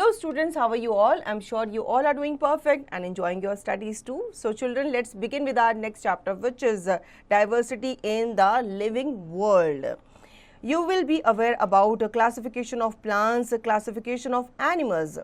Hello students, how are you all? I'm sure you all are doing perfect and enjoying your studies too. So children, let's begin with our next chapter, which is diversity in the living world. You will be aware about classification of plants, classification of animals,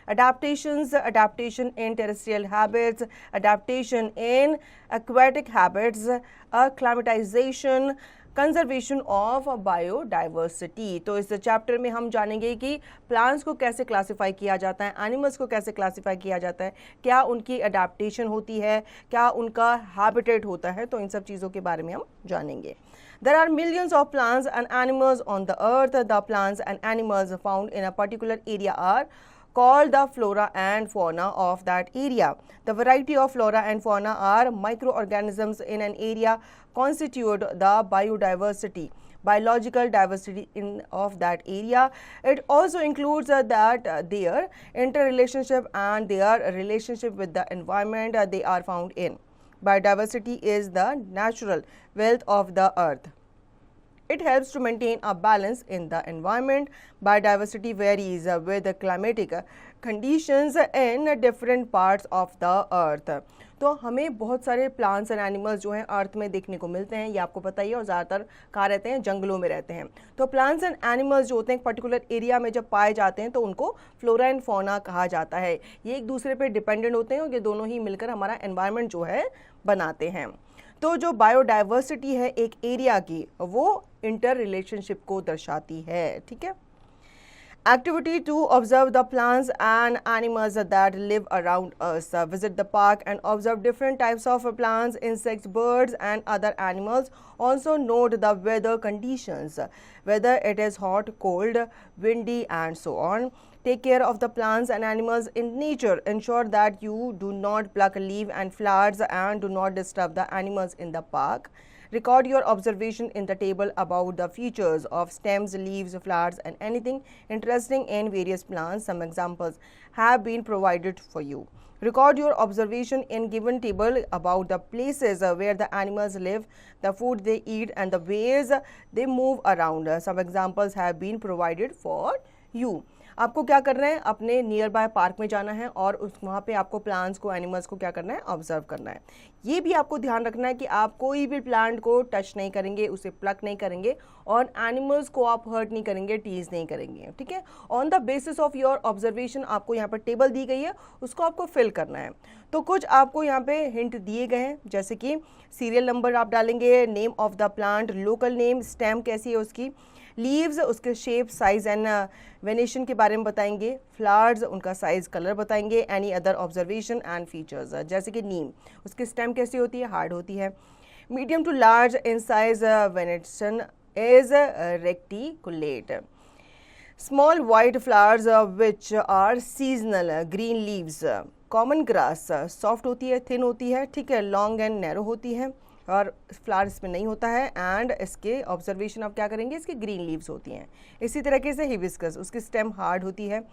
adaptation in terrestrial habits, adaptation in aquatic habits, acclimatization, conservation of biodiversity. तो इस chapter में हम जानेंगे कि plants को कैसे classify किया जाता है, एनिमल्स को कैसे क्लासिफाई किया जाता है, क्या उनकी अडेप्टेशन होती है, क्या उनका हैबिटेट होता है, तो इन सब चीज़ों के बारे में हम जानेंगे। There are millions of plants and animals on the earth. The plants and animals found in a particular area are called the flora and fauna of that area. The variety of flora and fauna are microorganisms in an area constitute the biodiversity, biological diversity of that area. It also includes their interrelationship and their relationship with the environment they are found in. Biodiversity is the natural wealth of the earth. It helps to maintain a balance in the environment. Biodiversity varies with the climatic conditions in different parts of the earth. तो हमें बहुत सारे plants and animals जो हैं अर्थ में देखने को मिलते हैं, ये आपको पता ही है, और ज़्यादातर कहाँ रहते हैं, जंगलों में रहते हैं। तो प्लांट्स एंड एनिमल्स जो होते हैं एक पर्टिकुलर एरिया में जब पाए जाते हैं तो उनको फ्लोरा एंड फौना कहा जाता है। ये एक दूसरे पे डिपेंडेंट होते हैं और ये दोनों ही मिलकर हमारा एनवायरनमेंट जो है बनाते हैं। तो जो बायोडाइवर्सिटी है एक एरिया की, वो इंटर रिलेशनशिप को दर्शाती है। ठीक है। Activity to observe the plants and animals that live around us. Visit the park and observe different types of plants, insects, birds and other animals. Also note the weather conditions, whether it is hot, cold, windy and so on. Take care of the plants and animals in nature. Ensure that you do not pluck leaves and flowers and do not disturb the animals in the park. Record your observation in the table about the features of stems, leaves, flowers and anything interesting in various plants. Some examples have been provided for you. Record your observation in given table about the places where the animals live, the food they eat and the ways they move around. Some examples have been provided for you. आपको क्या करना है, अपने near by park में जाना है और वहाँ पे आपको प्लांट्स को, एनिमल्स को क्या करना है, ऑब्जर्व करना है। ये भी आपको ध्यान रखना है कि आप कोई भी प्लांट को टच नहीं करेंगे, उसे प्लक नहीं करेंगे और एनिमल्स को आप हर्ट नहीं करेंगे, टीज नहीं करेंगे। ठीक है। On the basis of your observation आपको यहाँ पर टेबल दी गई है, उसको आपको फिल करना है। तो कुछ आपको यहाँ पे हिंट दिए गए हैं, जैसे कि सीरियल नंबर आप डालेंगे, name of the plant, local name, stem कैसी है उसकी, लीव्स उसके शेप, साइज एंड वेनेशन के बारे में बताएंगे, फ्लावर्स उनका साइज, कलर बताएंगे, any other observation and features, जैसे कि नीम उसकी स्टेम कैसी होती है, हार्ड होती है, medium to large in size, venation is reticulate, small white flowers which are seasonal, green leaves, common grass soft होती है, थिन होती है, ठीक है, लॉन्ग एंड नैरो होती है और फ्लावर इसमें नहीं होता है, एंड इसके ऑब्जर्वेशन आप क्या करेंगे, इसकी ग्रीन लीव्स होती हैं। इसी तरीके से हिबिस्कस उसकी स्टेम हार्ड होती है,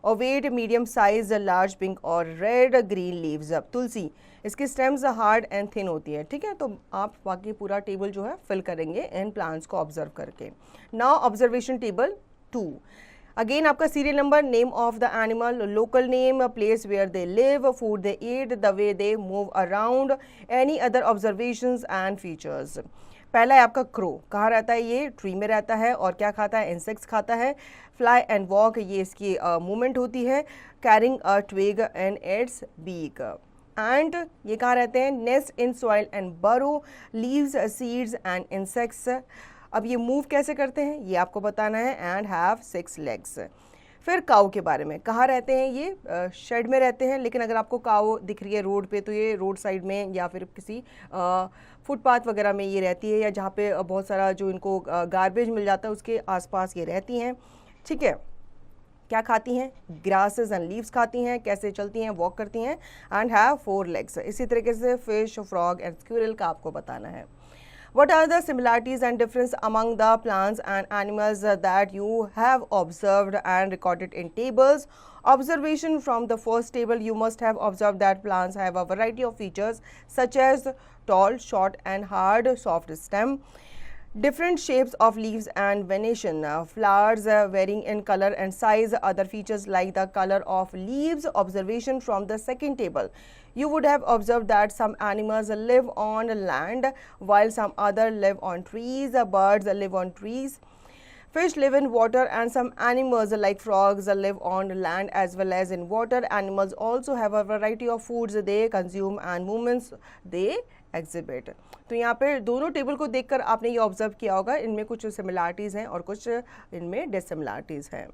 Ovett medium size, large pink और रेड, ग्रीन लीव्स। अब तुलसी इसकी स्टेम्स हार्ड एंड थिन होती है। ठीक है। तो आप बाकी पूरा टेबल जो है फिल करेंगे इन प्लांट्स को ऑब्जर्व करके। Now observation table 2। अगेन आपका serial number, name of the animal, local name, place where they live, food they eat, the way they move around, any other observations and features. पहला है आपका crow, कहाँ रहता है, ये tree में रहता है और क्या खाता है, इंसेक्ट्स खाता है। फ्लाई एंड वॉक, ये इसकी मूवमेंट होती है, carrying a twig in its beak. And ये कहाँ रहते हैं, nest in soil and burrow, leaves, seeds and insects. अब ये मूव कैसे करते हैं ये आपको बताना है, एंड हैव 6 लेग्स। फिर काऊ के बारे में, कहाँ रहते हैं ये, शेड में रहते हैं, लेकिन अगर आपको काऊ दिख रही है रोड पे तो ये रोड साइड में या फिर किसी फुटपाथ वगैरह में ये रहती है, या जहाँ पे बहुत सारा जो इनको गार्बेज मिल जाता है उसके आसपास ये रहती हैं। ठीक है। क्या खाती हैं, ग्रासेस एंड लीव्स खाती हैं, कैसे चलती हैं, वॉक करती हैं, एंड हैव 4 लेग्स। इसी तरीके से फिश, फ्रॉग एंड स्क्विरल का आपको बताना है। What are the similarities and difference among the plants and animals that you have observed and recorded in tables? Observation from the first table, you must have observed that plants have a variety of features such as tall, short and hard, soft stem, Different shapes of leaves and venation, flowers varying in color and size, other features like the color of leaves. Observation from the second table. You would have observed that some animals live on land while some other live on trees. Birds live on trees. Fish live in water, and some animals like frogs live on land as well as in water. Animals also have a variety of foods they consume and movements they exhibit. तो यहाँ पे दोनों table को देखकर आपने ये observe किया होगा, इनमें कुछ सिमिलरिटीज़ हैं और कुछ इनमें डिससिमिलरिटीज़ हैं.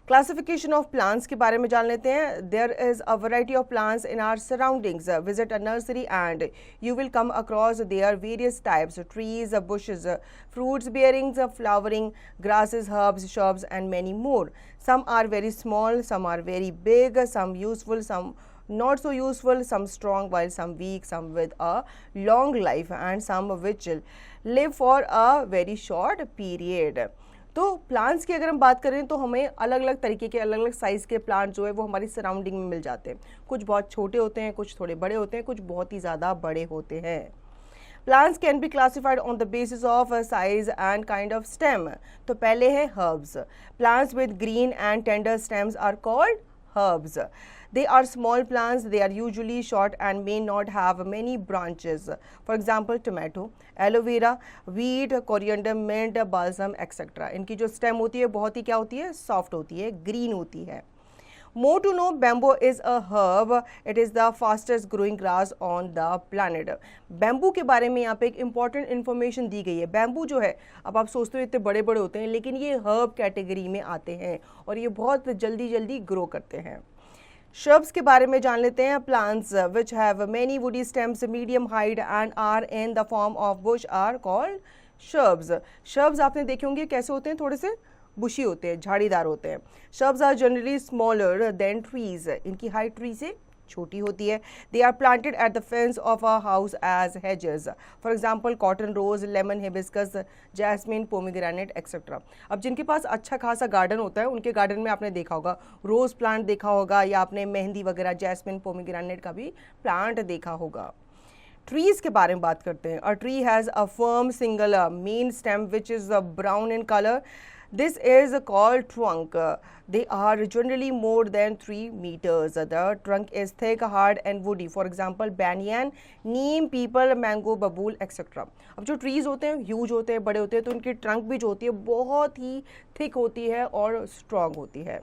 क्लासिफिकेशन ऑफ प्लांट्स के बारे में जान लेते हैं. There is a variety of plants in our surroundings. Visit a nursery and you will come across their various types, trees, bushes, fruits bearing, flowering, grasses, herbs, shrubs and many more. Some are very small, some are very big, some useful, some not so useful, some strong while some weak, some with a long life and some which live for a very short period. तो plants की अगर हम बात करें तो हमें अलग अलग तरीके के अलग अलग साइज़ के प्लांट जो है वो हमारी सराउंडिंग में मिल जाते हैं. कुछ बहुत छोटे होते हैं, कुछ थोड़े बड़े होते हैं, कुछ बहुत ही ज़्यादा बड़े होते हैं. Plants can be classified on the basis of size and kind of stem. तो पहले है herbs. Plants with green and tender stems are called herbs. They are small plants. They are usually short and may not have many branches. For example, tomato, aloe vera, wheat, coriander, mint, balsam, etc. इनकी जो stem होती है बहुत ही क्या होती है, soft होती है, green होती है. More to know, bamboo is a herb. It is the fastest growing grass on the planet. Bamboo के बारे में यहाँ पे एक इम्पॉर्टेंट इन्फॉर्मेशन दी गई है. बैम्बू जो है, अब आप सोचते हो इतने बड़े बड़े होते हैं, लेकिन ये हर्ब कैटेगरी में आते हैं और ये बहुत जल्दी जल्दी ग्रो करते हैं. Shrubs के बारे में जान लेते हैं. Plants which have many woody stems, medium height and are in the form of bush are called shrubs. Shrubs आपने देखे होंगे कैसे होते हैं, थोड़े से बुशी होते हैं, झाड़ीदार होते हैं. Shrubs are generally smaller than trees. इनकी हाइट ट्री से छोटी होती है. They are planted at the fence of a house as hedges. For example, cotton rose, lemon, hibiscus, jasmine, pomegranate, etc. अब जिनके पास अच्छा खासा गार्डन होता है, उनके गार्डन में आपने देखा होगा रोज प्लांट देखा होगा, या आपने मेहंदी वगैरह, जैस्मिन, पोमेग्रेनेट का भी प्लांट देखा होगा. ट्रीज के बारे में बात करते हैं. A tree has a firm single main stem which is brown in color. This is called trunk. They are generally more than 3 meters. The trunk is thick, hard and woody. For example, banyan, neem, peepal, mango, babool, etc. अब जो trees होते हैं huge होते हैं, बड़े होते हैं, तो उनकी ट्रंक भी जो होती है बहुत ही थिक होती है और स्ट्रॉन्ग होती है.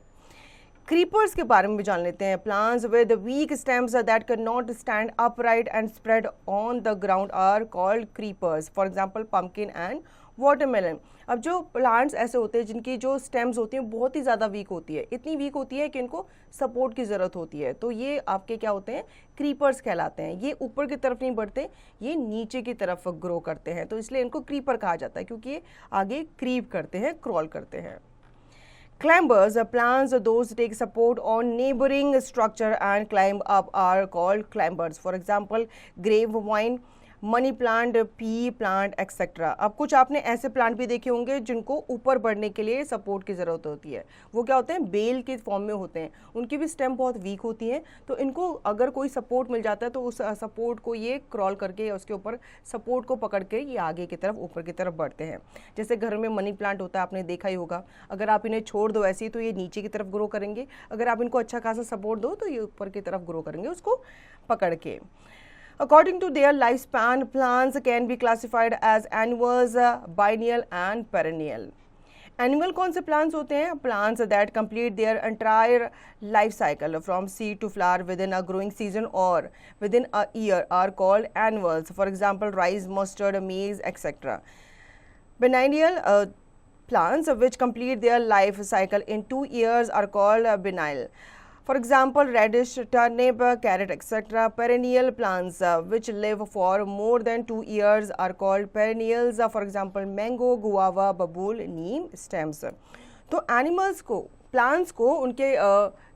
क्रीपर्स के बारे में भी जान लेते हैं. Plants with weak stems that can not stand upright and spread on the ground are called creepers. For example, pumpkin and watermelon. अब जो प्लांट्स ऐसे होते हैं जिनकी जो स्टेम्स होती हैं बहुत ही ज़्यादा वीक होती है, इतनी वीक होती है कि इनको सपोर्ट की ज़रूरत होती है, तो ये आपके क्या होते हैं, क्रीपर्स कहलाते हैं. ये ऊपर की तरफ नहीं बढ़ते, ये नीचे की तरफ ग्रो करते हैं, तो इसलिए इनको क्रीपर कहा जाता है क्योंकि ये आगे क्रीप करते हैं, क्रॉल करते हैं. Climbers, plants those take support on neighboring structure and climb up are called climbers. For example, grapevine, money plant, P plant, etcetera. अब कुछ आपने ऐसे प्लांट भी देखे होंगे जिनको ऊपर बढ़ने के लिए सपोर्ट की ज़रूरत होती है. वो क्या होते हैं, बेल के फॉर्म में होते हैं, उनकी भी स्टेम बहुत वीक होती है, तो इनको अगर कोई सपोर्ट मिल जाता है तो उस सपोर्ट को ये क्रॉल करके उसके ऊपर सपोर्ट को पकड़ के ये आगे की तरफ, ऊपर की तरफ बढ़ते हैं. जैसे घर में मनी प्लांट होता है, आपने देखा ही होगा, अगर आप इन्हें छोड़ दो ऐसे ही तो ये नीचे की तरफ ग्रो करेंगे, अगर आप इनको अच्छा खासा सपोर्ट दो तो ये ऊपर की तरफ ग्रो करेंगे उसको पकड़ के. According to their lifespan, plants can be classified as annuals, biennial and perennial. Annual कौन से plants होते हैं? Plants that complete their entire life cycle from seed to flower within a growing season or within a year are called annuals. For example, rice, mustard, maize, etc. Biennial plants which complete their life cycle in 2 years are called biennial. For example, radish, turnip, carrot, etc. Perennial plants which live for more than 2 years are called perennials. For example, mango, guava, babool, neem, stems. तो animals को, plants को उनके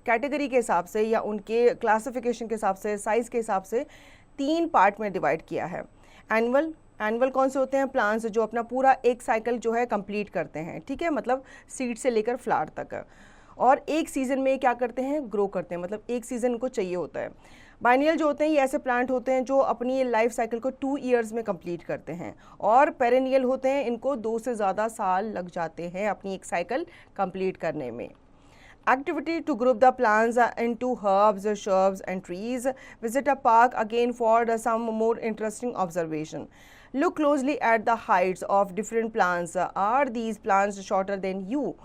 category के हिसाब से या उनके classification के हिसाब से, साइज़ के हिसाब से 3 पार्ट में डिवाइड किया है. एनुअल कौन से होते हैं? प्लांट्स जो अपना पूरा एक साइकिल जो है कंप्लीट करते हैं, ठीक है, मतलब सीड से लेकर फ्लावर तक, और एक सीज़न में क्या करते हैं, ग्रो करते हैं, मतलब एक सीज़न इनको चाहिए होता है. बाइनियल जो होते हैं ये ऐसे प्लांट होते हैं जो अपनी लाइफ साइकिल को 2 ईयर्स में कंप्लीट करते हैं, और पेरेनियल होते हैं इनको 2 से ज़्यादा साल लग जाते हैं अपनी एक साइकिल कंप्लीट करने में। Activity to group the plants into herbs, shrubs and trees. Visit a park again for some more interesting observation. Look closely at the heights of different plants. Are these plants shorter than you,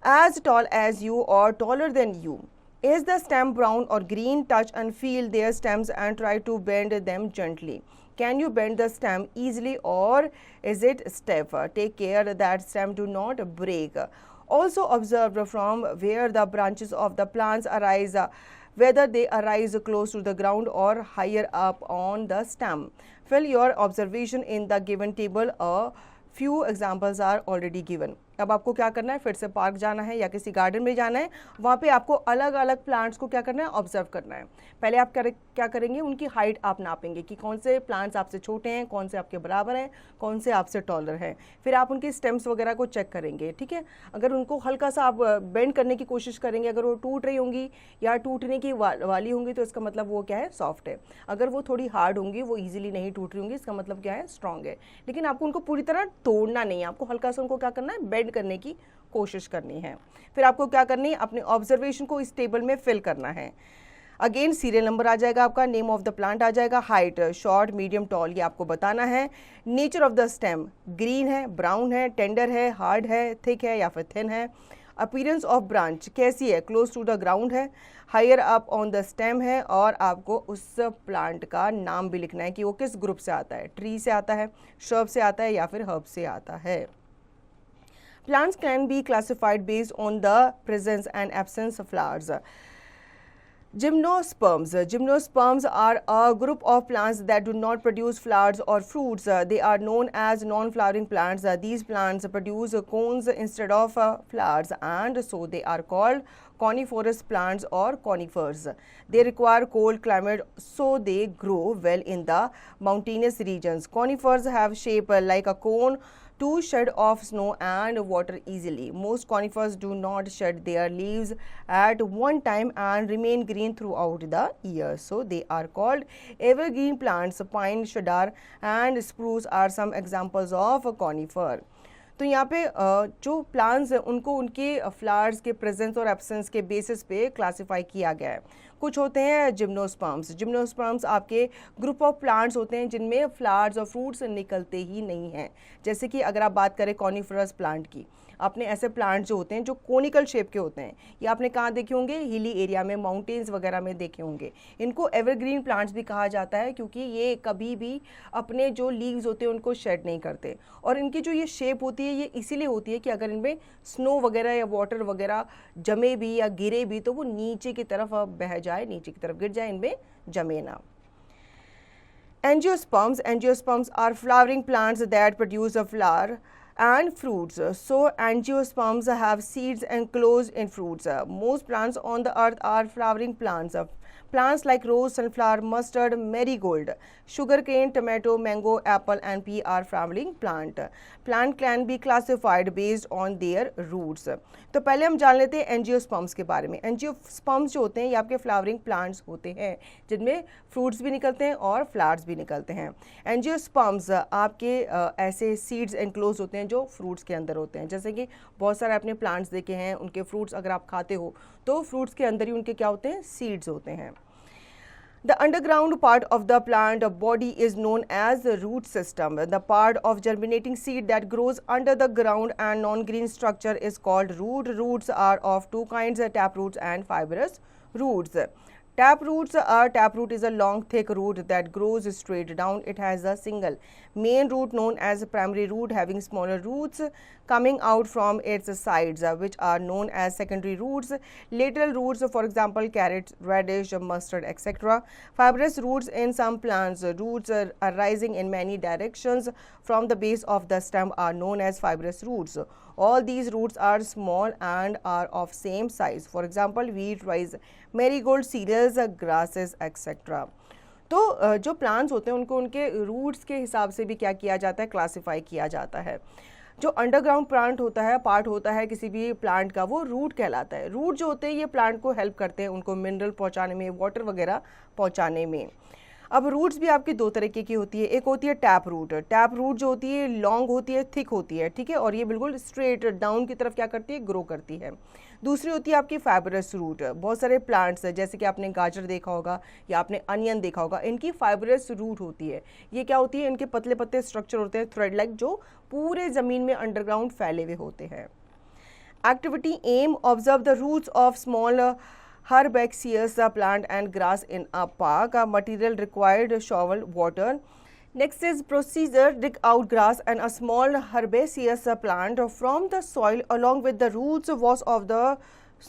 as tall as you, or taller than you? Is the stem brown or green? Touch and feel their stems and try to bend them gently. Can you bend the stem easily, or is it stiff? Take care that stem do not break. Also observe from where the branches of the plants arise, whether they arise close to the ground or higher up on the stem. Fill your observation in the given table. A few examples are already given. अब आपको क्या करना है, फिर से park जाना है या किसी गार्डन में जाना है, वहाँ पे आपको अलग अलग प्लांट्स को क्या करना है, ऑब्जर्व करना है। पहले आप क्या करेंगे, उनकी हाइट आप नापेंगे कि कौन से प्लांट्स आपसे छोटे हैं, कौन से आपके बराबर हैं, कौन से आपसे टॉलर हैं। फिर आप उनकी स्टेम्स वगैरह को चेक करेंगे, ठीक है। अगर उनको हल्का सा आप बेंड करने की कोशिश करेंगे, अगर वो टूट रही होंगी या टूटने की वाली होंगी तो इसका मतलब वो क्या है, सॉफ्ट है। अगर वो थोड़ी हार्ड होंगी, वो ईजिली नहीं टूट रही होंगी, इसका मतलब क्या है, स्ट्रॉन्ग है। लेकिन आपको उनको पूरी तरह तोड़ना नहीं है, आपको हल्का सा उनको क्या करना है, बेंड करने की कोशिश करनी है। फिर आपको क्या करनी है, अपने ऑब्जर्वेशन को इस टेबल में फिल करना है। अगेन सीरियल नंबर आ जाएगा आपका, नेम ऑफ द प्लांट आ जाएगा, हाइट शॉर्ट मीडियम टॉल ये आपको बताना है। Nature of the stem, green है, ब्राउन है, टेंडर है, हार्ड है, थिक है या फिर थिन है। अपीयरेंस ऑफ ब्रांच कैसी है, क्लोज टू द ग्राउंड है, higher up on the stem है, और आपको उस प्लांट का नाम भी लिखना है कि वो किस ग्रुप से आता है, ट्री से आता है, श्रब से आता है या फिर हर्ब से आता है। Plants can be classified based on the presence and absence of flowers. Gymnosperms. Gymnosperms are a group of plants that do not produce flowers or fruits. They are known as non-flowering plants. These plants produce cones instead of flowers, and so they are called coniferous plants or conifers. They require cold climate, so they grow well in the mountainous regions. Conifers have shape like a cone to shed off snow and water easily. Most conifers do not shed their leaves at one time and remain green throughout the year, so they are called evergreen plants. Pine, cedar and spruce are some examples of conifer. तो यहाँ पे जो plants हैं उनको उनके flowers के presence और absence के बेसिस पे क्लासिफाई किया गया है। कुछ होते हैं जिम्नोस्पर्म्स। जिम्नोस्पर्म्स आपके ग्रुप ऑफ प्लांट्स होते हैं जिनमें फ्लावर्स और फ्रूट्स निकलते ही नहीं हैं। जैसे कि अगर आप बात करें कॉनिफरस प्लांट की, आपने ऐसे प्लांट जो होते हैं जो कोनिकल शेप के होते हैं, ये आपने कहाँ देखे होंगे, हिली एरिया में, माउंटेन्स वगैरह में देखे होंगे। इनको एवरग्रीन प्लांट्स भी कहा जाता है क्योंकि ये कभी भी अपने जो लीव्स होते हैं उनको शेड नहीं करते, और इनकी जो ये शेप होती है ये इसीलिए होती है कि अगर इनमें स्नो वगैरह या वाटर वगैरह जमे भी या गिरे भी तो वो नीचे की तरफ बह जाए, नीचे की तरफ गिर जाए, इनमें जमे ना। Angiosperms. Angiosperms are flowering plants that produce a flower and fruits. So angiosperms have seeds enclosed in fruits. Most plants on the earth are flowering plants. Plants like rose, sunflower, mustard, marigold, sugarcane, tomato, mango, apple and pea are flowering plant. Plant can be classified based on their roots. तो पहले हम जान लेते हैं angiosperms के बारे में। Angiosperms जो होते हैं ये आपके फ्लावरिंग प्लांट्स होते हैं जिनमें फ्रूट्स भी निकलते हैं और फ्लावर्स भी निकलते हैं। एंजियोस्पर्म्स आपके ऐसे सीड्स एनक्लोज होते हैं जो फ्रूट्स के अंदर होते हैं। जैसे कि बहुत सारे आपने प्लांट्स देखे हैं, उनके फ्रूट्स अगर आप खाते हो तो फ्रूट्स के अंदर ही उनके क्या होते हैं, सीड्स होते हैं। The underground part of the plant body is known as the root system. The part of germinating seed that grows under the ground and non-green structure is called root. Roots are of two kinds, tap roots and fibrous roots. Taproot is a long thick root that grows straight down. It has a single main root known as primary root having smaller roots coming out from its sides which are known as secondary roots. Lateral roots, for example carrots, radish, mustard, etc. Fibrous roots in some plants. Roots arising in many directions from the base of the stem are known as fibrous roots. All these roots are small and are of same size. For example, wheat, rice, marigold, cereals, grasses, etc. तो जो plants होते हैं उनको उनके roots के हिसाब से भी क्या किया जाता है, क्लासिफाई किया जाता है। जो अंडरग्राउंड प्लांट होता है, पार्ट होता है किसी भी प्लांट का, वो रूट कहलाता है। रूट जो होते हैं ये प्लांट को हेल्प करते हैं उनको मिनरल पहुंचाने में, वाटर वगैरह पहुंचाने में। अब रूट्स भी आपकी दो तरीके की होती है, एक होती है टैप रूट। टैप रूट जो होती है लॉन्ग होती है, थिक होती है, ठीक है, और ये बिल्कुल स्ट्रेट डाउन की तरफ क्या करती है, ग्रो करती है। दूसरी होती है आपकी फाइबरस रूट। बहुत सारे प्लांट्स है, जैसे कि आपने गाजर देखा होगा या आपने अनियन देखा होगा, इनकी फाइबरस रूट होती है। ये क्या होती है, इनके पतले पतले स्ट्रक्चर होते हैं थ्रेड लाइक, जो पूरे ज़मीन में अंडरग्राउंड फैले हुए होते हैं। Activity M, observe the roots of small herbaceous plant and grass in a park. Material required, shovel, water. Next is procedure, dig out grass and a small herbaceous plant from the soil along with the roots, wash of the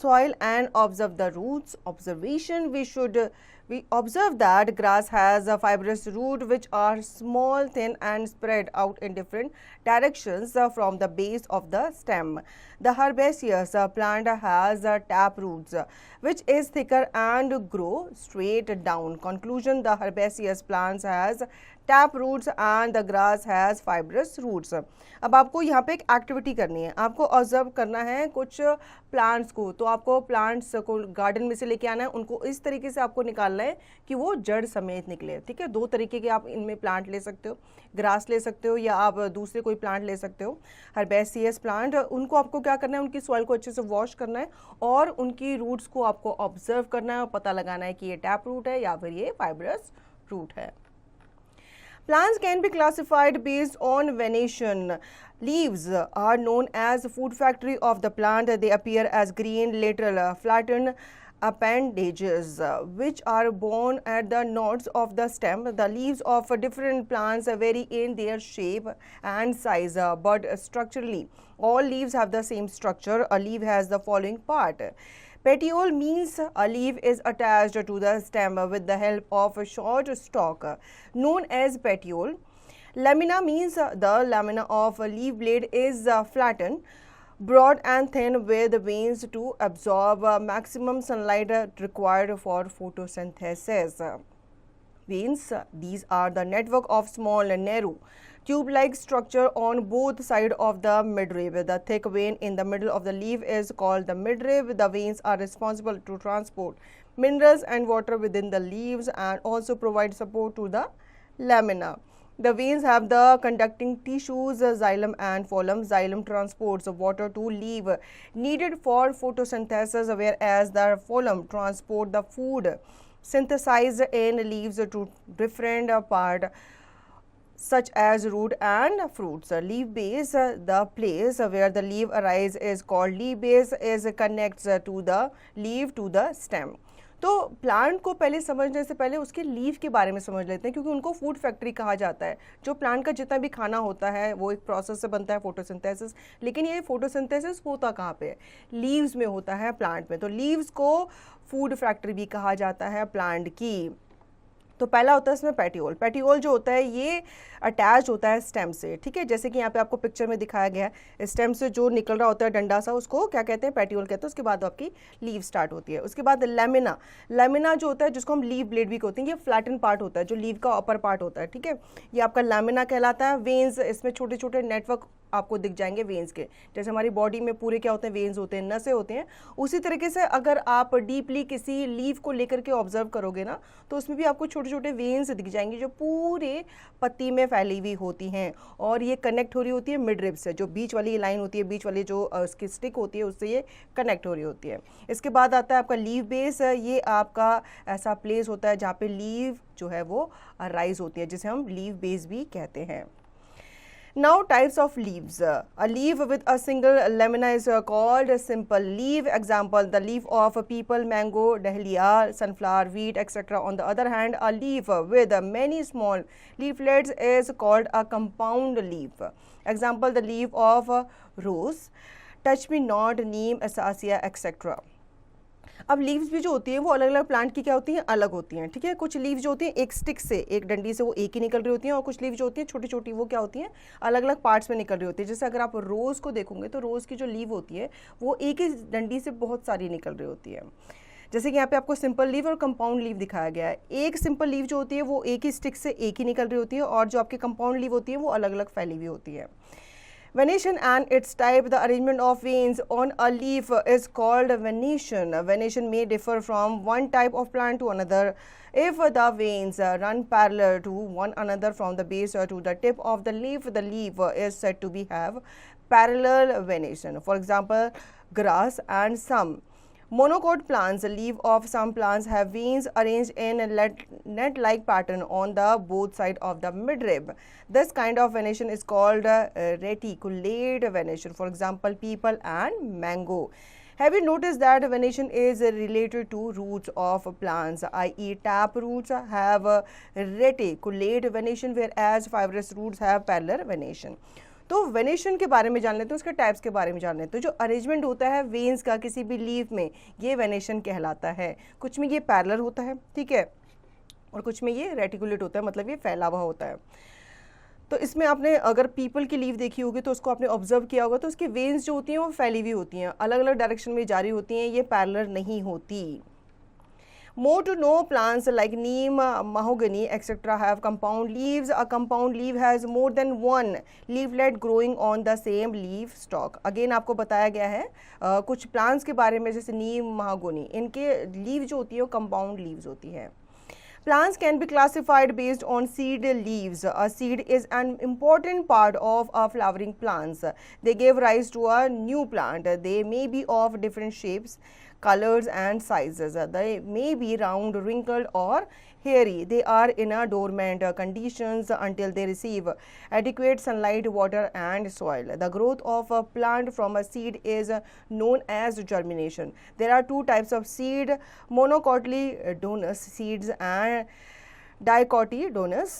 soil and observe the roots. Observation, we observe that grass has a fibrous root which are small, thin and spread out in different directions from the base of the stem. The herbaceous plant has tap roots which is thicker and grow straight down. Conclusion, the herbaceous plants has tap roots and the grass has fibrous roots. अब आपको यहाँ पे एक activity करनी है, आपको observe करना है कुछ प्लांट्स को। तो आपको प्लांट्स को गार्डन में से लेके आना है, उनको इस तरीके से आपको निकालना है कि वो जड़ समेत निकले, ठीक है। दो तरीके के आप इनमें प्लांट ले सकते हो, ग्रास ले सकते हो या आप दूसरे कोई प्लांट ले सकते हो, हर्बेसियस प्लांट। उनको आपको क्या करना है, उनकी सॉइल को अच्छे से वॉश करना है और उनकी रूट्स को आपको ऑब्जर्व करना है और पता लगाना है कि ये टैप रूट है या फिर ये फाइब्रस रूट है। Plants can be classified based on venation. Leaves are known as food factory of the plant. They appear as green, lateral, flattened appendages which are borne at the nodes of the stem. The leaves of different plants vary in their shape and size, but structurally all leaves have the same structure. A leaf has the following part. Petiole means a leaf is attached to the stem with the help of a short stalk known as petiole. Lamina means the lamina of a leaf blade is flattened, broad and thin with veins to absorb maximum sunlight required for photosynthesis. Veins, these are the network of small narrow tube-like structure on both sides of the midrib. The thick vein in the middle of the leaf is called the midrib. The veins are responsible to transport minerals and water within the leaves and also provide support to the lamina. The veins have the conducting tissues, xylem and phloem. Xylem transports water to leaf needed for photosynthesis, whereas the phloem transport the food synthesized in leaves to different parts such as root and fruits. Leaf base, the place where the leaf arises is called leaf base, is connects to the leaf to the stem. तो plant को पहले समझने से पहले उसके leaf के बारे में समझ लेते हैं, क्योंकि उनको फूड फैक्ट्री कहा जाता है। जो प्लांट का जितना भी खाना होता है वो एक प्रोसेस से बनता है, फोटोसिंथेसिस। लेकिन ये फोटोसिंथेसिस होता कहाँ पे है, लीव्स में होता है, प्लांट में। तो लीव्स को फूड फैक्ट्री भी कहा जाता है प्लांट की। तो पहला होता है इसमें पेटियोल। पेटियोल जो होता है ये अटैच होता है स्टेम से, ठीक है। जैसे कि यहाँ पे आपको पिक्चर में दिखाया गया है, स्टेम से जो निकल रहा होता है डंडा सा, उसको क्या कहते हैं, पेटियोल कहते हैं। उसके बाद आपकी लीव स्टार्ट होती है। उसके बाद लेमिना, लेमिना जो होता है जिसको हम लीव ब्लेड भी कहते हैं, ये फ्लैटन पार्ट होता है जो लीव का अपर पार्ट होता है, ठीक है। ये आपका लेमिना कहलाता है। वेन्स, इसमें छोटे छोटे नेटवर्क आपको दिख जाएंगे वेन्स के। जैसे हमारी बॉडी में पूरे क्या होते हैं, वेन्स होते हैं, नसें होते हैं। उसी तरीके से अगर आप डीपली किसी लीफ को लेकर के ऑब्जर्व करोगे ना, तो उसमें भी आपको छोटे छोटे वेन्स दिख जाएंगे जो पूरे पत्ती में फैली हुई होती हैं। और ये कनेक्ट हो रही होती है मिड रिब से, जो बीच वाली लाइन होती है, बीच वाली जो उसकी स्टिक होती है, उससे ये कनेक्ट हो रही होती है। इसके बाद आता है आपका लीव बेस। ये आपका ऐसा प्लेस होता है जहाँ पे लीव जो है वो राइज होती है, जिसे हम लीव बेस भी कहते हैं। Now types of leaves. A leaf with a single lamina is called simple leaf. Example, the leaf of peepal, mango, dahlia, sunflower, wheat, etc. On the other hand, a leaf with many small leaflets is called a compound leaf. Example, the leaf of rose, touch me not, neem, acacia, etc. अब leaves भी जो होती हैं वो अलग अलग plant की क्या होती हैं, अलग होती हैं, ठीक है। कुछ लीव्स जो होती हैं एक स्टिक से, एक डंडी से वो एक ही निकल रही होती हैं, और कुछ लीव्स जो होती हैं छोटी छोटी, वो क्या होती हैं, अलग अलग पार्ट्स में निकल रही होती है। जैसे अगर आप रोज़ को देखोगे तो रोज़ की जो लीव होती है वो एक ही डंडी से बहुत सारी निकल रही होती है। जैसे कि यहाँ पे आपको सिंपल लीव और कंपाउंड लीव दिखाया गया है। एक सिंपल लीव जो होती है वो एक ही स्टिक से एक ही निकल रही होती है, और जो आपकी कंपाउंड लीव होती है वो अलग अलग फैली हुई होती है। Venation and its type, the arrangement of veins on a leaf is called venation. Venation may differ from one type of plant to another if the veins run parallel to one another from the base to the tip of the leaf is said to be have parallel venation. For example, grass and some monocot plants, the leaf of some plants have veins arranged in a net-like pattern on the both sides of the midrib. This kind of venation is called reticulate venation. For example, people and mango. Have you noticed that venation is related to roots of plants, i.e. tap roots have reticulate venation whereas fibrous roots have parallel venation. तो venation के बारे में जान लेते हैं, उसके types के बारे में जान लेते हैं। जो अरेंजमेंट होता है वेन्स का किसी भी लीफ में, ये वेनेशन कहलाता है। कुछ में ये पैरेलल होता है, ठीक है, और कुछ में ये रेटिकुलेट होता है, मतलब ये फैला हुआ होता है। तो इसमें आपने अगर पीपल की लीफ देखी होगी तो उसको आपने ऑब्जर्व किया होगा, तो उसकी वेन्स जो होती हैं वो फैली हुई होती हैं, अलग अलग डायरेक्शन में जारी होती हैं, ये पैरेलल नहीं होती। More to know plants like neem, mahogany, etc. have compound leaves. A compound leaf has more than one leaflet growing on the same leaf stalk. Again आपको बताया गया है कुछ plants के बारे में, जैसे नीम, mahogany, इनके लीव जो होती है वो compound leaves होती है। Plants can be classified based on seed leaves. A seed is an important part of a flowering plants. They give rise to a new plant. They may be of different shapes, colors and sizes. They may be round, wrinkled or hairy. They are in a dormant conditions until they receive adequate sunlight, water and soil. The growth of a plant from a seed is known as germination. There are two types of seed, monocotyledonous seeds and dicotyledonous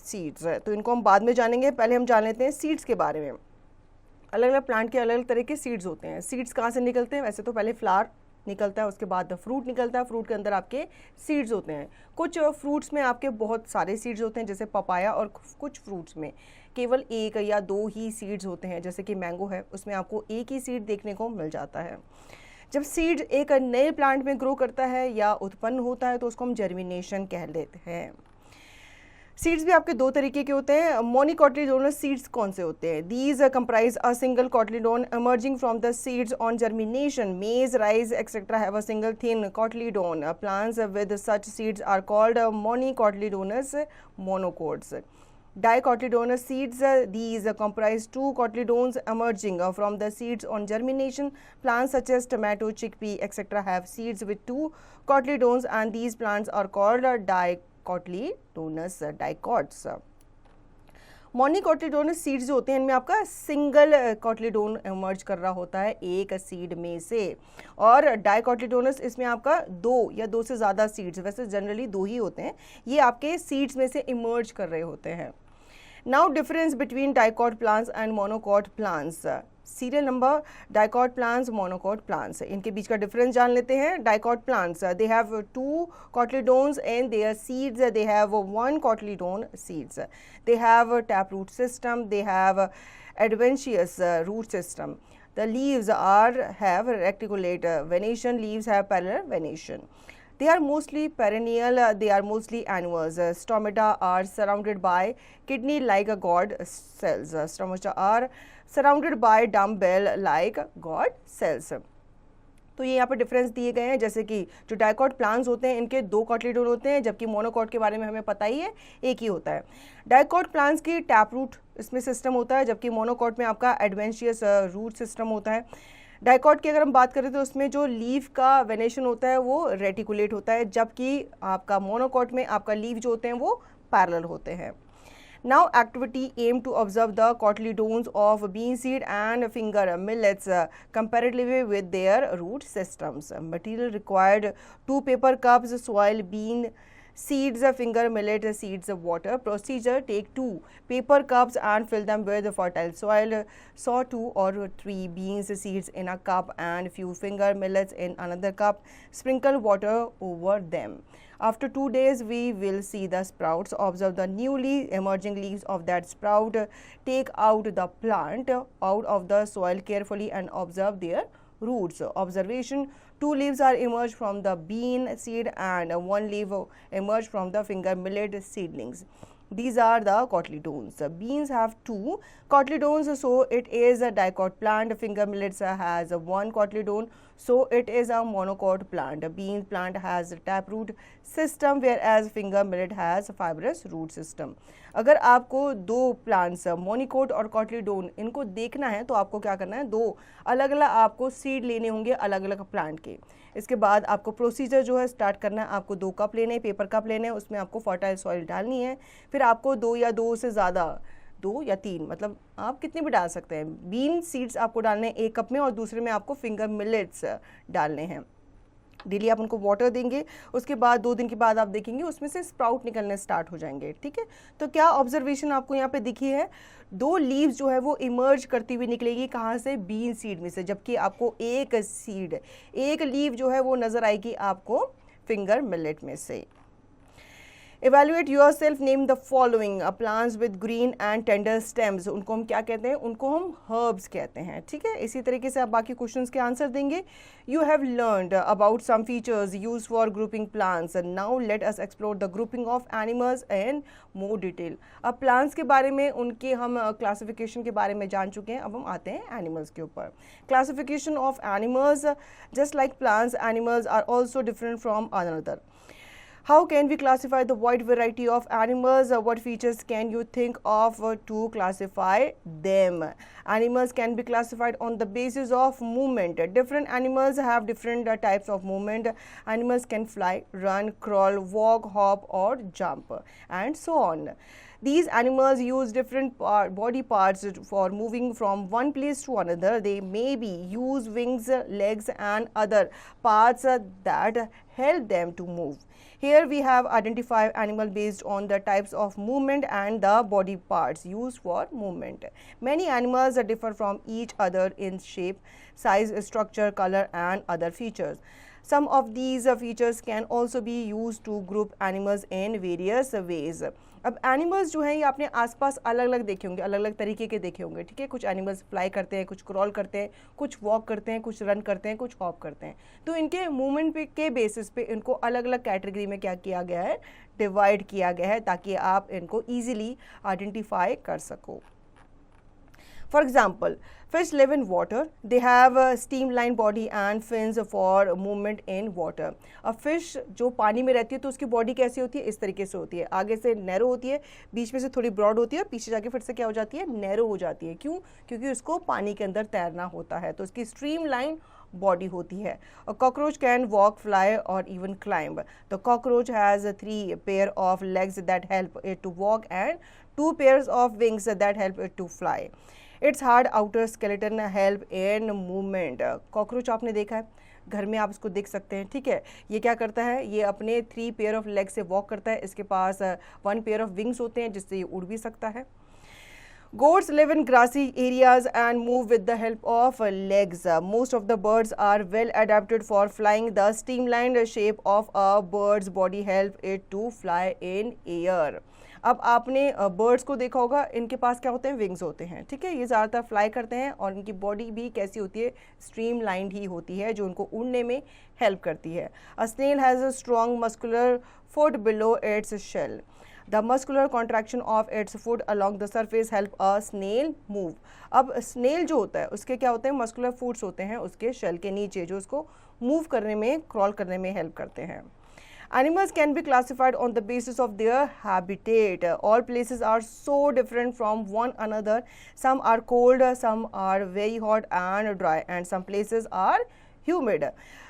seeds. तो इनको हम बाद में जानेंगे, पहले हम जान लेते हैं सीड्स के बारे में। अलग अलग प्लांट के अलग अलग तरह के सीड्स होते हैं। सीड्स कहाँ से निकलते हैं? वैसे तो पहले फ्लावर निकलता है, उसके बाद फ्रूट निकलता है, फ्रूट के अंदर आपके सीड्स होते हैं। कुछ फ्रूट्स में आपके बहुत सारे सीड्स होते हैं, जैसे पपाया, और कुछ फ्रूट्स में केवल एक या दो ही सीड्स होते हैं, जैसे कि मैंगो है, उसमें आपको एक ही सीड देखने को मिल जाता है। जब सीड एक नए प्लांट में ग्रो करता है या उत्पन्न होता है तो उसको हम जर्मिनेशन कह लेते हैं। सीड्स भी आपके दो तरीके के होते हैं। मोनिकोटिलेडोनस सीड्स कौन से होते हैं? These comprise a single cotyledon emerging from the seeds on germination. Maize, rice, etc. have a single thin cotyledon. Plants with such seeds are called monocotyledonous monocots. Dicotyledonous seeds, these comprise two cotyledons emerging from the seeds on germination. Plants such as tomato, chickpea, etc. have seeds with two cotyledons and these plants are called dicotyledonous dicots. Monocotyledonous seeds जो होते हैं इनमें आपका single cotyledon emerge कर रहा होता है एक सीड में से, और डाइकोटिलेडोनस इसमें आपका दो या दो से ज़्यादा सीड्स, वैसे जनरली दो ही होते हैं, ये आपके सीड्स में से इमर्ज कर रहे होते हैं। Now difference between dicot plants and monocot plants. Serial number dicot plants, monocot plants, इनके बीच का डिफरेंस जान लेते हैं। Dicot plants, they have two cotyledons and their seeds, they have one cotyledon seeds. They have a taproot system, they have adventitious root system. The leaves have reticulate venation, leaves have parallel venation. They are mostly perennial, they are mostly annuals. Stomata are surrounded by kidney-like gourd cells. Stomata are surrounded by dumbbell-like gourd cells. तो ये यहाँ पर difference दिए गए हैं, जैसे कि जो डाइकॉट प्लांट्स होते हैं इनके दो कोटिलेडोन होते हैं, जबकि मोनोकॉट के बारे में हमें पता ही है एक ही होता है। डाइकॉट प्लांट्स की टैप रूट इसमें सिस्टम होता है, जबकि मोनोकॉट में आपका एडवेंशियस रूट सिस्टम होता है। डाइकॉट की अगर हम बात करें तो उसमें जो लीफ का वेनेशन होता है वो रेटिकुलेट होता है, जबकि आपका मोनोकॉट में आपका लीफ जो होते हैं वो पैरेलल होते हैं। Now activity aim to observe the cotyledons of bean seed and finger millets comparatively with their root systems. Material required: 2 paper cups, soil, bean seeds, finger millet seeds, water. Procedure: take 2 paper cups and fill them with fertile soil. Sow 2 or 3 beans seeds in a cup and few finger millets in another cup. Sprinkle water over them. After 2 days, we will see the sprouts. Observe the newly emerging leaves of that sprout. Take out the plant out of the soil carefully and observe their roots. Observation: 2 leaves are emerged from the bean seed and 1 leaf emerged from the finger millet seedlings. These are the cotyledons. Beans have 2 cotyledons, so it is a dicot plant. Finger millets has 1 cotyledon, so it is a monocot plant. Bean plant has a taproot system, whereas finger millet has a fibrous root system. अगर आपको दो plants मोनिकोट और कॉटलीडोन इनको देखना है तो आपको क्या करना है, दो अलग अलग आपको सीड लेने होंगे अलग अलग प्लांट के. इसके बाद आपको प्रोसीजर जो है स्टार्ट करना है. आपको 2 कप लेने हैं, पेपर कप लेने हैं, उसमें आपको फर्टाइल सॉइल डालनी है. फिर आपको 2 या 2 से ज़्यादा 2 या 3 मतलब आप कितने भी डाल सकते हैं बीन सीड्स आपको डालने हैं 1 कप में, और दूसरे में आपको फिंगर मिलेट्स डालने हैं. डेली आप उनको वाटर देंगे. उसके बाद 2 दिन के बाद आप देखेंगे उसमें से स्प्राउट निकलने स्टार्ट हो जाएंगे. ठीक है, तो क्या ऑब्जर्वेशन आपको यहाँ पे दिखी है, 2 लीव्स जो है वो इमर्ज करती हुई निकलेगी. कहाँ से? बीन सीड में से. जबकि आपको एक लीव जो है वो नज़र आएगी आपको फिंगर मिलेट में से. Evaluate yourself. Name the following plants with green and tender stems. उनको हम क्या कहते हैं? उनको हम herbs कहते हैं. ठीक है, इसी तरीके से आप बाकी क्वेश्चंस के आंसर देंगे. You have learned about some features used for grouping plants. Now let us explore the grouping of animals in more detail. अब plants के बारे में उनके हम क्लासिफिकेशन के बारे में जान चुके हैं. अब हम आते हैं एनिमल्स के ऊपर. Classification of animals. Just like plants, animals are also different from another. How can we classify the wide variety of animals? What features can you think of to classify them? Animals can be classified on the basis of movement. Different animals have different types of movement. Animals can fly, run, crawl, walk, hop or jump and so on. These animals use different body parts for moving from one place to another. They maybe use wings, legs and other parts that help them to move. Here we have identified animal based on the types of movement and the body parts used for movement. Many animals differ from each other in shape, size, structure, color and other features. Some of these features can also be used to group animals in various ways. अब animals जो हैं ये आपने आसपास अलग अलग देखे होंगे, अलग अलग तरीके के देखे होंगे. ठीक है, कुछ एनिमल्स फ्लाई करते हैं, कुछ क्रॉल करते हैं, कुछ वॉक करते हैं, कुछ रन करते हैं, कुछ हॉप करते हैं. तो इनके मूवमेंट के बेसिस पे इनको अलग अलग कैटेगरी में क्या किया गया है, डिवाइड किया गया है, ताकि आप इनको ईजिली आइडेंटिफाई कर सको. For example, fish live in water. They have a streamlined body and fins for movement in water. अब fish जो पानी में रहती है तो उसकी बॉडी कैसी होती है, इस तरीके से होती है. आगे से नैरो होती है, बीच में से थोड़ी ब्रॉड होती है, पीछे जाके फिर से क्या हो जाती है, नैरो हो जाती है. क्यों? क्योंकि उसको पानी के अंदर तैरना होता है, तो उसकी स्ट्रीमलाइन बॉडी होती है. A cockroach can walk, fly or even climb. The cockroach has 3 pair of legs that help it to walk and 2 pairs of wings that help it to fly. Its hard outer skeleton help in movement. Cockroach आपने देखा है, घर में आप इसको देख सकते हैं. ठीक है, ये क्या करता है, ये अपने 3 पेयर ऑफ लेग से वॉक करता है. इसके पास 1 पेयर ऑफ विंग्स होते हैं जिससे ये उड़ भी सकता है. Goats live in grassy areas and move with the help of legs. Most of the birds are well adapted for flying. The streamlined shape of a bird's body help it to fly in air. अब आपने birds को देखा होगा, इनके पास क्या होते हैं, wings होते हैं. ठीक है, ये ज़्यादातर फ्लाई करते हैं और इनकी बॉडी भी कैसी होती है, स्ट्रीमलाइंड ही होती है, जो उनको उड़ने में हेल्प करती है. A snail has a strong muscular foot below its shell. The muscular contraction of its foot along the surface help a snail move. अब स्नेल जो होता है उसके क्या होते हैं, मस्कुलर फूट्स होते हैं उसके शेल के नीचे, जो उसको मूव करने में, क्रॉल करने में हेल्प करते हैं. Animals can be classified on the basis of their habitat. All places are so different from one another. Some are cold, some are very hot and dry, and some places are humid.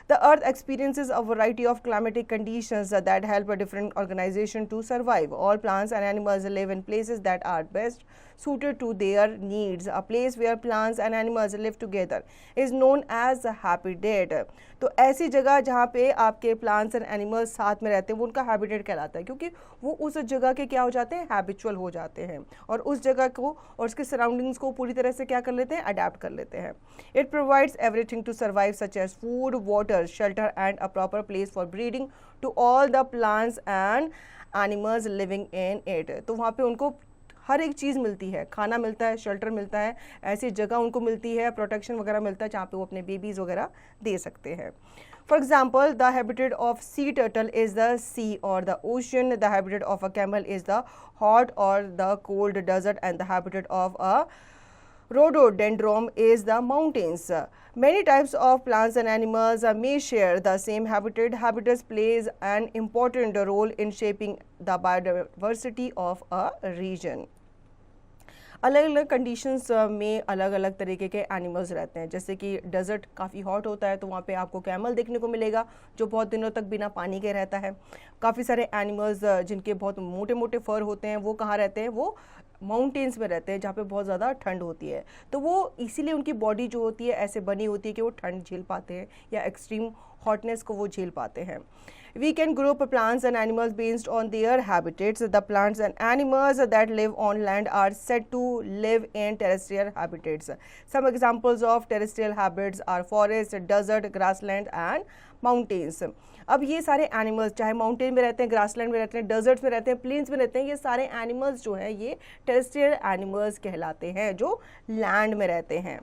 The earth experiences a variety of climatic conditions that help a different organization to survive. All plants and animals live in places that are best suited to their needs. A place where plants and animals live together is known as a habitat. तो ऐसी जगह जहाँ पे आपके plants and animals साथ में रहते हैं वो उनका हैबिटेट कहलाता है, क्योंकि वो उस जगह के क्या हो जाते हैं, हैबिचुअल हो जाते हैं, और उस जगह को और उसके सराउंडिंग्स को पूरी तरह से क्या कर लेते हैं, अडेप्ट कर लेते हैं. It provides everything to survive such as food, water, shelter and a proper place for breeding to all the plants and animals living in it. तो वहाँ पे उनको हर एक चीज़ मिलती है, खाना मिलता है, शेल्टर मिलता है, ऐसी जगह उनको मिलती है, प्रोटेक्शन वगैरह मिलता है जहाँ पे वो अपने बेबीज़ वगैरह दे सकते हैं. For example, the habitat of sea turtle is the sea or the ocean. The habitat of a camel is the hot or the cold desert, and the habitat of a rhododendron is the mountains. Many types of plants and animals may share the same habitat. Habitats plays an important role in shaping the biodiversity of a region. अलग अलग conditions में अलग अलग तरीके के animals रहते हैं. जैसे कि डेजर्ट काफ़ी हॉट होता है तो वहाँ पे आपको कैमल देखने को मिलेगा जो बहुत दिनों तक बिना पानी के रहता है. काफ़ी सारे एनिमल्स जिनके बहुत मोटे मोटे फर होते हैं वो कहाँ रहते हैं, वो माउंटेन्स में रहते हैं जहाँ पे बहुत ज़्यादा ठंड होती है. तो वो इसीलिए उनकी बॉडी जो होती है ऐसे बनी होती है कि वो ठंड झेल पाते हैं या एक्सट्रीम हॉटनेस को वो झेल पाते हैं. We can group plants and animals based on their habitats. The plants and animals that live on land are said to live in terrestrial habitats. Some examples of terrestrial habitats are forest, desert, grassland and mountains. अब ये सारे animals चाहे mountain में रहते हैं, grassland में रहते हैं, डेजर्ट्स में रहते हैं, प्लेन्स में रहते हैं, ये सारे एनिमल्स जो हैं ये टेरेस्ट्रियल एनिमल्स कहलाते हैं जो लैंड में रहते हैं.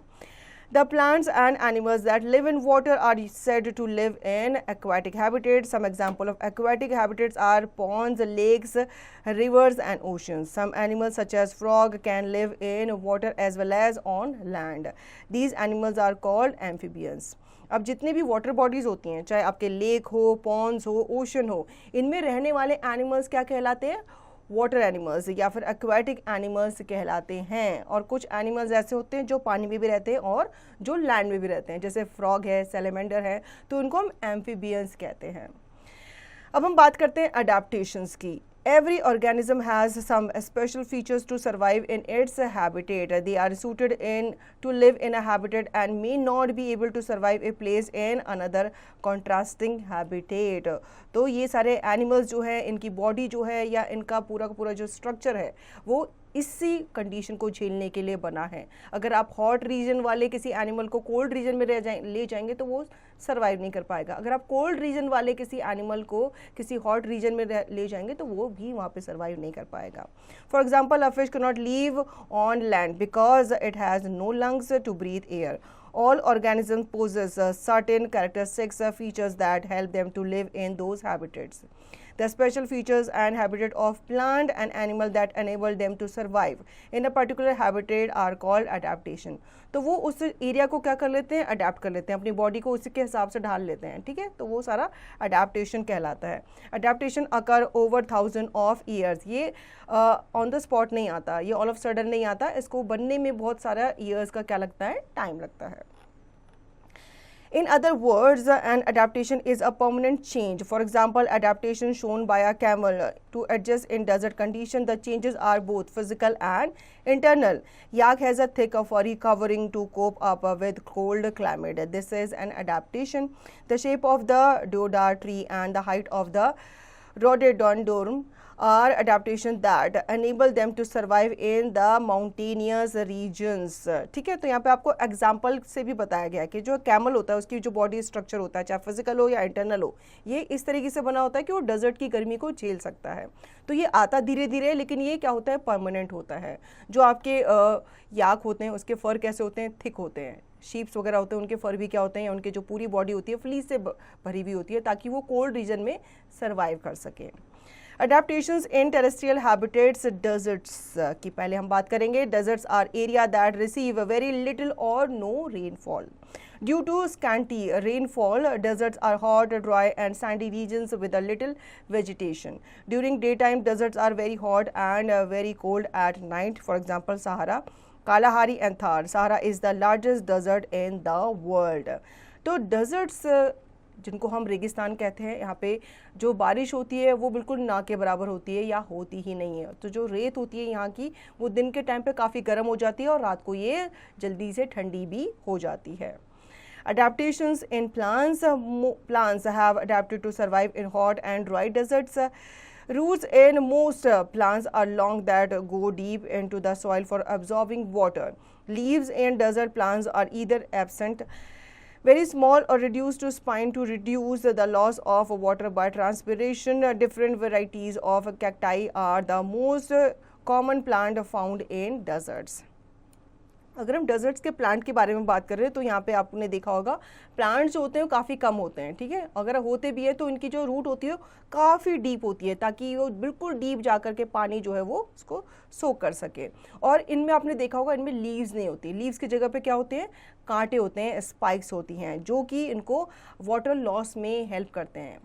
The plants and animals that live in water are said to live in aquatic habitats. Some examples of aquatic habitats are ponds, lakes, rivers and oceans. Some animals such as frog can live in water as well as on land. These animals are called amphibians. अब जितने भी water bodies होती हैं, चाहे आपके lake हो, Pond's हो, ocean हो, इनमें रहने वाले एनिमल्स क्या कहलाते हैं, वाटर एनिमल्स या फिर एक्वाटिक एनिमल्स कहलाते हैं. और कुछ एनिमल्स ऐसे होते हैं जो पानी में भी रहते हैं और जो लैंड में भी रहते हैं, जैसे फ्रॉग है, सैलेमेंडर है, तो उनको हम एम्फीबियंस कहते हैं. अब हम बात करते हैं अडेप्टेशंस की. Every organism has some special features to survive in its habitat. They are suited to live in a habitat and may not be able to survive a place in another contrasting habitat. तो ये सारे animals जो है इनकी body जो है या इनका पूरा का पूरा जो स्ट्रक्चर है वो इसी कंडीशन को झेलने के लिए बना है. अगर आप हॉट रीजन वाले किसी एनिमल को कोल्ड रीजन में ले जाएंगे तो वो सर्वाइव नहीं कर पाएगा. अगर आप कोल्ड रीजन वाले किसी एनिमल को किसी हॉट रीजन में ले जाएंगे तो वो भी वहाँ पे सर्वाइव नहीं कर पाएगा. For example, a fish can not live on land because it has no lungs to breathe air. All organisms possess certain characteristics, features that help them to live in those habitats. The special features and habitat of plant and animal that enable them to survive in a particular habitat are called adaptation. तो वो उस area को क्या कर लेते हैं, adapt कर लेते हैं, अपनी बॉडी को उसी के हिसाब से ढाल लेते हैं. ठीक है, तो वो सारा अडेप्टेशन कहलाता है. Adaptation occur over 1000 of years. ये ऑन द स्पॉट नहीं आता, ये ऑल ऑफ सडन नहीं आता, इसको बनने में बहुत सारा ईयर्स का क्या लगता है, टाइम लगता है. In other words, an adaptation is a permanent change. For example, adaptation shown by a camel to adjust in desert conditions. The changes are both physical and internal. Yak has a thick furry covering to cope up with cold climate. This is an adaptation. The shape of the deodar tree and the height of the rhododendron are adaptations that enable them to survive in the mountainous regions. ठीक है, तो यहाँ पे आपको example से भी बताया गया है कि जो कैमल होता है उसकी जो बॉडी स्ट्रक्चर होता है, चाहे फिजिकल हो या इंटरनल हो, ये इस तरीके से बना होता है कि वो डेजर्ट की गर्मी को झेल सकता है. तो ये आता धीरे धीरे, लेकिन ये क्या होता है, परमानेंट होता है. जो आपके याक होते हैं उसके फर कैसे होते हैं, थिक होते हैं. शीप्स वगैरह होते हैं उनके फर भी क्या होते हैं, या उनकी जो पूरी बॉडी होती है फ्लीस से भरी हुई होती है ताकि वो कोल्ड रीजन में सर्वाइव कर सकें. Adaptations in terrestrial habitats. Deserts की पहले हम बात करेंगे. Deserts are area that receive very little or no rainfall. Due to scanty rainfall, deserts are hot, dry and sandy regions with a little vegetation. During daytime, deserts are very hot and very cold at night. For example, Sahara, Kalahari and Thar. Sahara is the largest desert in the world. तो deserts जिनको हम रेगिस्तान कहते हैं, यहाँ पे जो बारिश होती है वो बिल्कुल ना के बराबर होती है या होती ही नहीं है. तो जो रेत होती है यहाँ की वो दिन के टाइम पे काफ़ी गर्म हो जाती है और रात को ये जल्दी से ठंडी भी हो जाती है. Adaptations in plants. Plants have adapted to survive in hot and dry deserts. Roots in most plants are long that go deep into the soil for absorbing water. Leaves in desert plants are either absent, very small or reduced to spine to reduce the loss of water by transpiration. Different varieties of cacti are the most common plant found in desserts. अगर हम desserts के plant के बारे में बात कर रहे हैं तो यहाँ पे आपने देखा होगा प्लांट्स जो होते हैं वो काफ़ी कम होते हैं, ठीक है। अगर होते भी है तो इनकी जो रूट होती है काफ़ी डीप होती है, ताकि वो बिल्कुल डीप जा कर के पानी जो है वो उसको सोक कर सके। और इनमें आपने देखा होगा इनमें लीव्स नहीं होती, लीव्स की जगह पे क्या होते हैं, कांटे होते हैं, स्पाइक्स होती हैं, जो कि इनको वाटर लॉस में हेल्प करते हैं।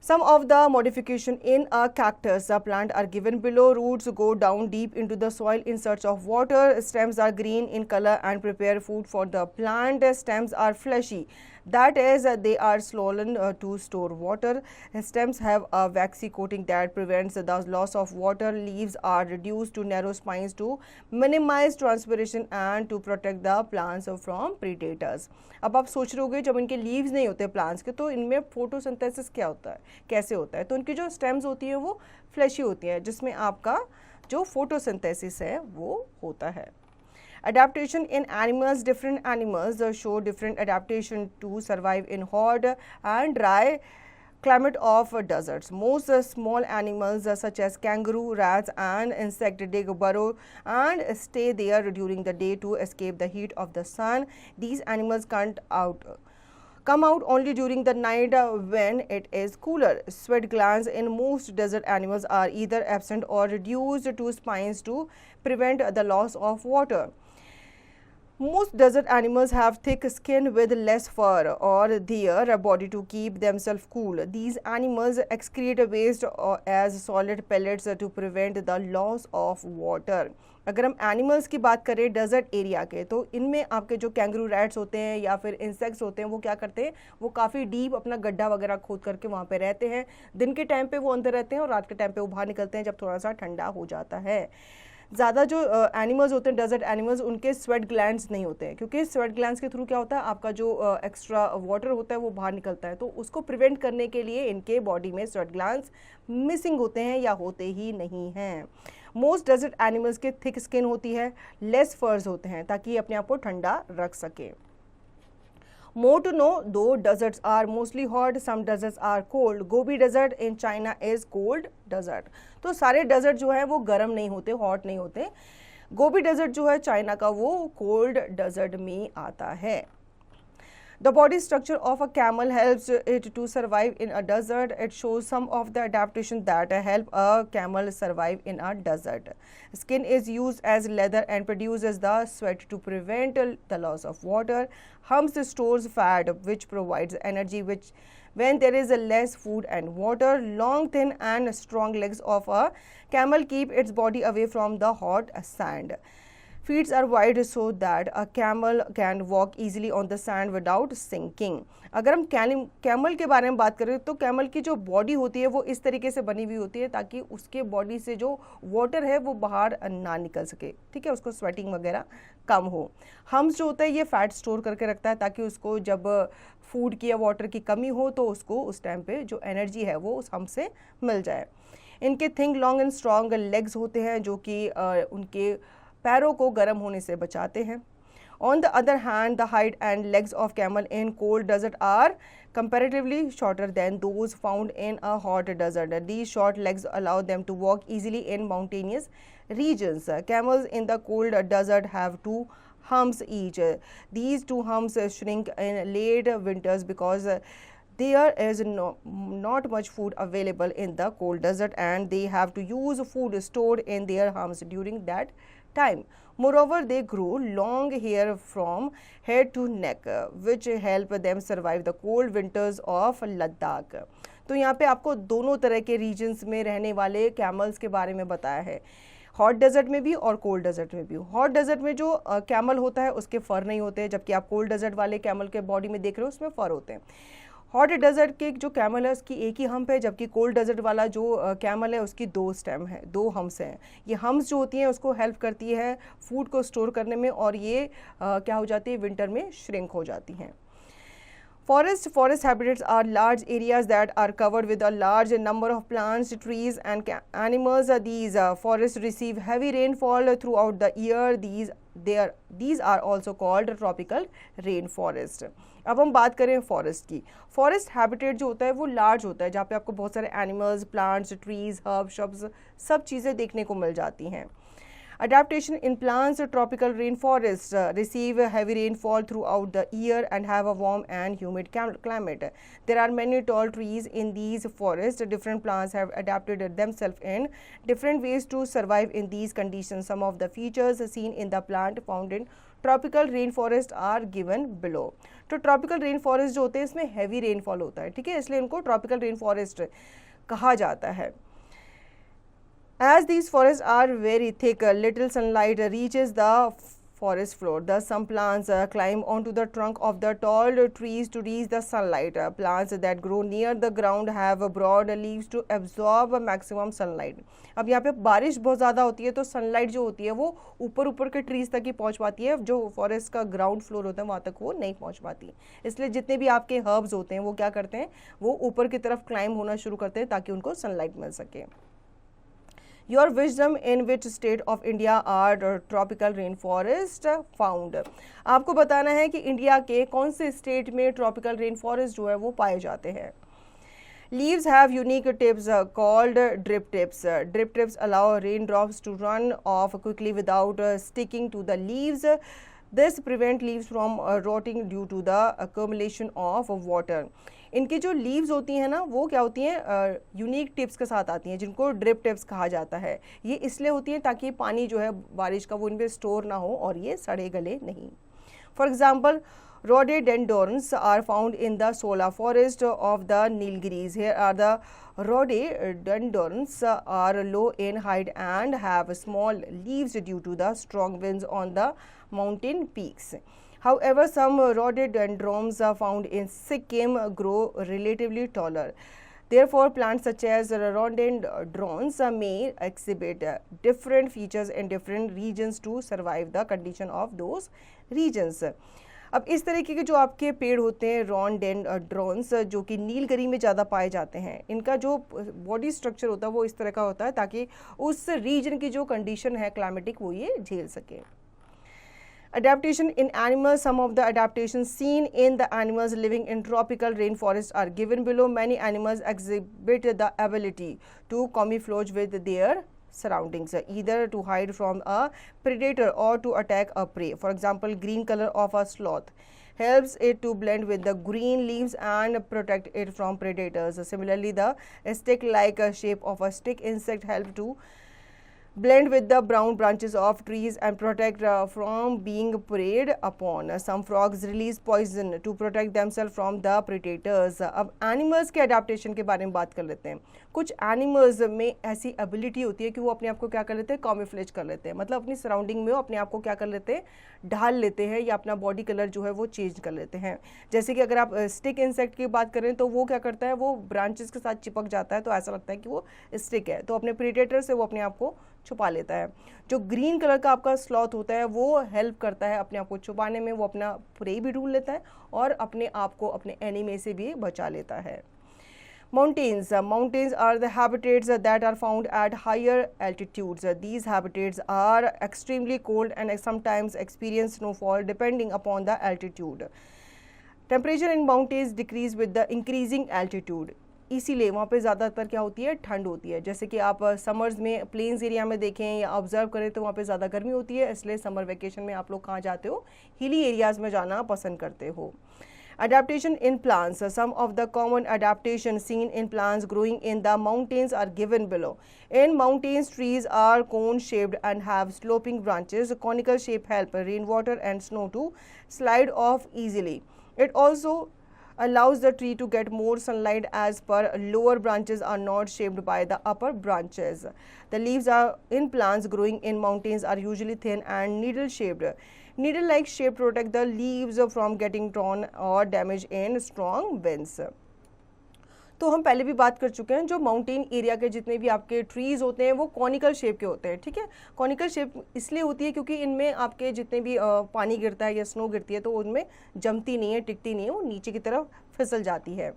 Some of the modification in a cactus plant are given below. Roots go down deep into the soil in search of water. Stems are green in color and prepare food for the plant. Stems are fleshy. That is, they are swollen to store water. Stems have a waxy coating that prevents the loss of water. Leaves are reduced to narrow spines to minimize transpiration and to protect the plants from predators. अब आप सोच रहे होगे जब इनके leaves नहीं होते plants के तो इनमें फोटोसिंथेसिस क्या होता है, कैसे होता है। तो इनकी जो स्टेम्स होती है वो फ्लैशी होती है, जिसमें आपका जो फोटोसिंथेसिस है वो होता है। Adaptation in animals. Different animals show different adaptation to survive in hot and dry climate of deserts. Most small animals such as kangaroo, rats and insect dig burrow and stay there during the day to escape the heat of the sun. These animals come out only during the night when it is cooler. Sweat glands in most desert animals are either absent or reduced to spines to prevent the loss of water. Most desert animals have thick skin with less fur or their body to keep themselves cool. These animals excrete waste as solid pellets to prevent the loss of water. अगर हम animals की बात करें desert area के, तो इनमें आपके जो कैंगरू रैट्स होते हैं या फिर इंसेक्ट्स होते हैं वो क्या करते हैं, वो काफ़ी डीप अपना गड्ढा वगैरह खोद करके वहाँ पे रहते हैं। दिन के टाइम पे वो अंदर रहते हैं और रात के टाइम पे वो बाहर निकलते हैं जब थोड़ा सा ठंडा हो जाता है। ज़्यादा जो एनिमल्स होते हैं डेजर्ट एनिमल्स, उनके स्वेट ग्लैंड्स नहीं होते हैं, क्योंकि स्वेट ग्लैंड्स के थ्रू क्या होता है, आपका जो एक्स्ट्रा वाटर होता है वो बाहर निकलता है। तो उसको प्रिवेंट करने के लिए इनके बॉडी में स्वेट ग्लैंड्स मिसिंग होते हैं या होते ही नहीं हैं। मोस्ट डेजर्ट एनिमल्स के थिक स्किन होती है, लेस फर्स होते हैं ताकि अपने आप को ठंडा रख सके। More to know, though deserts are mostly hot, some deserts are cold. Gobi desert in China is cold desert. तो सारे डेजर्ट जो है वो गर्म नहीं होते, हॉट नहीं होते। गोबी डेजर्ट जो है चाइना का वो कोल्ड डेजर्ट में आता है। The body structure of a camel helps it to survive in a desert. It shows some of the adaptation that help a camel survive in a desert. Skin is used as leather and produces the sweat to prevent the loss of water. Humps stores fat, which provides energy when there is less food and water. Long, thin and strong legs of a camel keep its body away from the hot sand. Feet are wide so that a camel can walk easily on the sand without sinking. अगर हम camel के बारे में बात करें तो camel की जो बॉडी होती है वो इस तरीके से बनी हुई होती है ताकि उसके बॉडी से जो वाटर है वो बाहर ना निकल सके, ठीक है, उसको स्वेटिंग वगैरह कम हो। हम्स जो होता है ये फैट स्टोर करके रखता है ताकि उसको जब फूड की या वाटर की कमी हो तो उसको उस टाइम पे जो एनर्जी है वो उस हम्प से मिल जाए। इनके think, long and strong legs होते हैं जो कि उनके पैरों को गर्म होने से बचाते हैं। On the other hand, the height and legs of camel in cold desert are comparatively shorter than those found in a hot desert. These short legs allow them to walk easily in mountainous regions. Camels in the cold desert have 2 humps each. These 2 humps shrink in late winters because there is not much food available in the cold desert and they have to use food stored in their humps during that time. Moreover, they grow long hair from head to neck, which help them survive the cold winters of Ladakh. तो यहाँ पे आपको दोनों तरह के regions में रहने वाले कैमल्स के बारे में बताया है, हॉट डेजर्ट में भी और कोल्ड डेजर्ट में भी। हॉट डेजर्ट में जो कैमल होता है उसके फर नहीं होते, जबकि आप कोल्ड डेजर्ट वाले कैमल के बॉडी में देख रहे हो उसमें फर होते हैं। हॉट डेजर्ट के जो कैमल है उसकी एक ही हम्प है, जबकि कोल्ड डेजर्ट वाला जो कैमल है उसकी 2 स्टेम है, 2 हम्प्स हैं। ये हम्प्स जो होती हैं उसको हेल्प करती है फूड को स्टोर करने में और ये क्या हो जाती है, विंटर में श्रिंक हो जाती हैं। Forest habitats are large areas that are covered with a large number of plants, trees and animals. These forests receive heavy rainfall throughout the year. These are also called tropical rainforest. अब हम बात करें forest की. Forest habitat जो होता है वो large होता है, जहाँ पे आपको बहुत सारे एनिमल्स, प्लांट्स, ट्रीज, हर्ब, शब्स, सब चीज़ें देखने को मिल जाती हैं. Adaptation in plants, tropical rainforests receive heavy rainfall throughout the year and have a warm and humid climate. There are many tall trees in these forests. Different plants have adapted themselves in different ways to survive in these conditions. Some of the features seen in the plant found in tropical rain forest are given below. तो tropical rain forest जो होते हैं इसमें heavy rainfall होता है, ठीक है, इसलिए इनको ट्रॉपिकल रेन फॉरेस्ट कहा जाता है. As these forests are very thick, little sunlight reaches the forest floor. Thus, some plants climb onto the trunk of the tall trees to reach the sunlight. Plants that grow near the ground have broad leaves to absorb maximum sunlight. अब यहाँ पे बारिश बहुत ज़्यादा होती है तो sunlight जो होती है वो ऊपर के ट्रीज तक ही पहुँच पाती है, जो फॉरेस्ट का ग्राउंड फ्लोर होता है वहाँ तक वो नहीं पहुँच पाती. इसलिए जितने भी आपके हर्ब्स होते हैं वो क्या करते हैं, वो ऊपर की तरफ क्लाइंब होना शुरू करते हैं ताकि उनको सनलाइट मिल सके. Your wisdom, in which state of India are tropical rainforest found? आपको बताना है कि इंडिया के कौन से स्टेट में ट्रॉपिकल रेन फॉरेस्ट जो है वो पाए जाते हैं. Leaves have unique tips called drip tips. Drip tips allow raindrops to run off quickly without sticking to the leaves. This prevents leaves from rotting due to the accumulation of water. इनकी जो leaves होती हैं ना वो क्या होती हैं, unique tips के साथ आती हैं जिनको ड्रिप टिप्स कहा जाता है. ये इसलिए होती हैं ताकि पानी जो है बारिश का वो इनमें स्टोर ना हो और ये सड़े गले नहीं. For example, rhododendrons are found in the Sola forest of the Nilgiris. Here are the rhododendrons are low in height and have small leaves due to the strong winds on the mountain peaks. However, some rhododendrons found in Sikkim grow relatively taller. Therefore, plants such as rhododendrons may exhibit different features in different regions to survive the condition of those regions. अब इस तरीके के जो आपके पेड़ होते हैं रॉडोडेंड्रॉन्स, जो कि नीलगिरी में ज़्यादा पाए जाते हैं, इनका जो बॉडी स्ट्रक्चर होता है वो इस तरह का होता है ताकि उस रीजन की जो कंडीशन है क्लाइमेटिक वो ये झेल सके. Adaptation in animals. Some of the adaptations seen in the animals living in tropical rainforests are given below. Many animals exhibit the ability to camouflage with their surroundings, either to hide from a predator or to attack a prey. For example, green color of a sloth helps it to blend with the green leaves and protect it from predators. Similarly, the stick-like shape of a stick insect helps to blend with the brown branches of trees and protect from being preyed upon. Some frogs release poison to protect themselves from the predators. अब animals के adaptation के बारे में बात कर लेते हैं. कुछ एनिमल्स में ऐसी एबिलिटी होती है कि वो अपने आप को क्या कर लेते हैं, कॉमिफ्लेज कर लेते हैं, मतलब अपनी सराउंडिंग में वो अपने आप को क्या कर लेते हैं, ढाल लेते हैं या अपना बॉडी कलर जो है वो चेंज कर लेते हैं. जैसे कि अगर आप स्टिक इंसेक्ट की बात करें तो वो क्या करता है, वो ब्रांचेस के साथ चिपक जाता है तो ऐसा लगता है कि वो स्टिक है, तो अपने प्रीडेटर से वो अपने आप को छुपा लेता है. जो ग्रीन कलर का आपका स्लॉथ होता है वो हेल्प करता है अपने आप को छुपाने में, वो अपना प्रे भी ढूंढ लेता है और अपने आप को अपने एनिमी से भी बचा लेता है. Mountains. Mountains are the habitats that are found at higher altitudes. These habitats are extremely cold and sometimes experience snowfall depending upon the altitude. Temperature in mountains decrease with the increasing altitude. इसीलिए वहाँ पे ज़्यादातर क्या होती है, ठंड होती है. जैसे कि आप समर्स में प्लेन्स एरिया में देखें या ऑब्जर्व करें तो वहाँ पे ज़्यादा गर्मी होती है, इसलिए समर वेकेशन में आप लोग कहाँ जाते हो, हिली एरियाज़ में जाना पसंद करते हो. Adaptation in plants. Some of the common adaptations seen in plants growing in the mountains are given below. In mountains, trees are cone-shaped and have sloping branches. Conical shape help rainwater and snow to slide off easily. It also allows the tree to get more sunlight as per lower branches are not shaped by the upper branches. The leaves are in plants growing in mountains are usually thin and needle-shaped. Needle-like shape protect the leaves from getting torn or damaged in strong winds. तो हम पहले भी बात कर चुके हैं, जो mountain area के जितने भी आपके ट्रीज होते हैं वो कॉनिकल शेप के होते हैं, ठीक है। कॉनिकल शेप इसलिए होती है क्योंकि इनमें आपके जितने भी पानी गिरता है या स्नो गिरती है तो उनमें जमती नहीं है, टिकती नहीं है, वो नीचे की तरफ फिसल जाती है।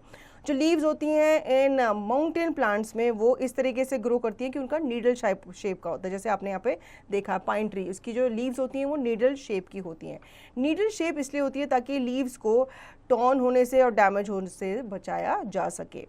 जो लीव्स होती हैं इन माउंटेन प्लांट्स में वो इस तरीके से ग्रो करती हैं कि उनका नीडल शेप का होता है। जैसे आपने यहाँ पे देखा पाइन ट्री, उसकी जो लीव्स होती हैं वो नीडल शेप की होती हैं। नीडल शेप इसलिए होती है ताकि लीव्स को टॉर्न होने से और डैमेज होने से बचाया जा सके।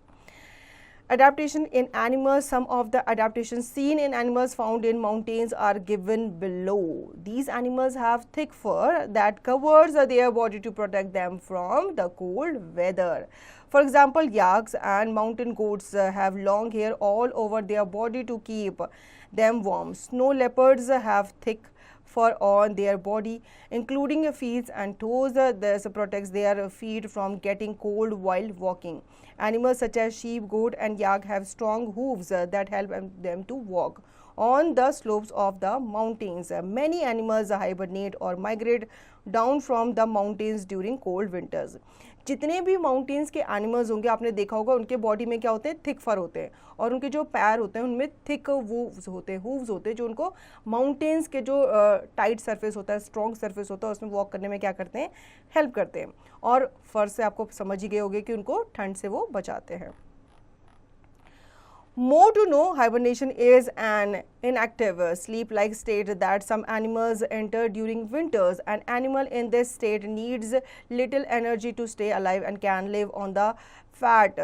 Adaptation in animals. Some of the adaptations seen in animals found in mountains are given below. These animals have thick fur that covers their body to protect them from the cold weather. For example, yaks and mountain goats have long hair all over their body to keep them warm. Snow leopards have thick fur on their body, including feet and toes. This protects their feet from getting cold while walking. Animals such as sheep, goat, and yak have strong hooves that help them to walk on the slopes of the mountains. Many animals hibernate or migrate down from the mountains during cold winters. जितने भी mountains के animals होंगे आपने देखा होगा उनके body में क्या होते हैं, थिक फर होते हैं, और उनके जो पैर होते हैं उनमें थिक वूव्स होते हैं, हूव्स होते हैं, जो उनको माउंटेन्स के जो टाइट सरफेस होता है, स्ट्रॉन्ग सरफेस होता है, उसमें वॉक करने में क्या करते हैं, हेल्प करते हैं। और फर से आपको समझ ही गए होंगे कि उनको ठंड से वो बचाते हैं। More to know, hibernation is an inactive sleep-like state that some animals enter during winters. An animal in this state needs little energy to stay alive and can live on the fat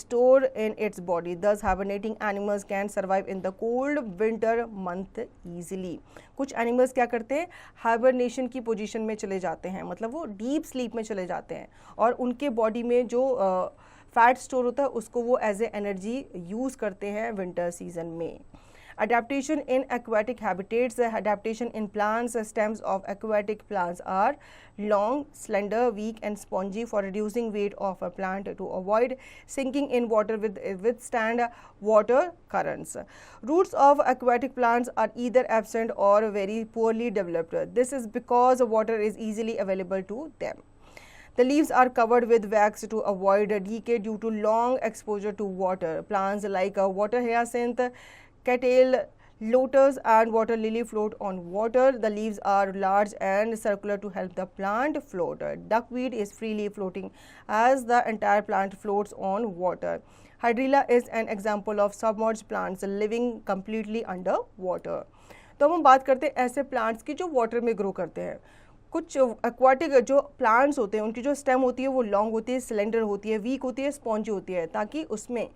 stored in its body. Thus, hibernating animals can survive in the cold winter month easily. कुछ animals क्या करते हैं, hibernation की position में चले जाते हैं, मतलब वो डीप स्लीप में चले जाते हैं और उनके बॉडी में जो फैट स्टोर होता है उसको वो एज ए एनर्जी यूज़ करते हैं विंटर सीजन में। Adaptation in aquatic habitats. Adaptation in plants. Stems of aquatic plants are long, slender, weak, and spongy for reducing weight of a plant to avoid sinking in water withstand water currents. Roots of aquatic plants are either absent or very poorly developed. This is because water is easily available to them. The leaves are covered with wax to avoid decay due to long exposure to water. Plants like water hyacinth, cattail, lotus, and water lily float on water. The leaves are large and circular to help the plant float. Duckweed is freely floating as the entire plant floats on water. Hydrilla is an example of submerged plants living completely under water. तो हम बात करते हैं ऐसे plants की जो water में grow करते हैं। कुछ एक्वाटिक जो प्लांट्स होते हैं उनकी जो स्टेम होती है वो लॉन्ग होती है, सिलेंडर होती है, वीक होती है, स्पॉन्जी होती है, ताकि उसमें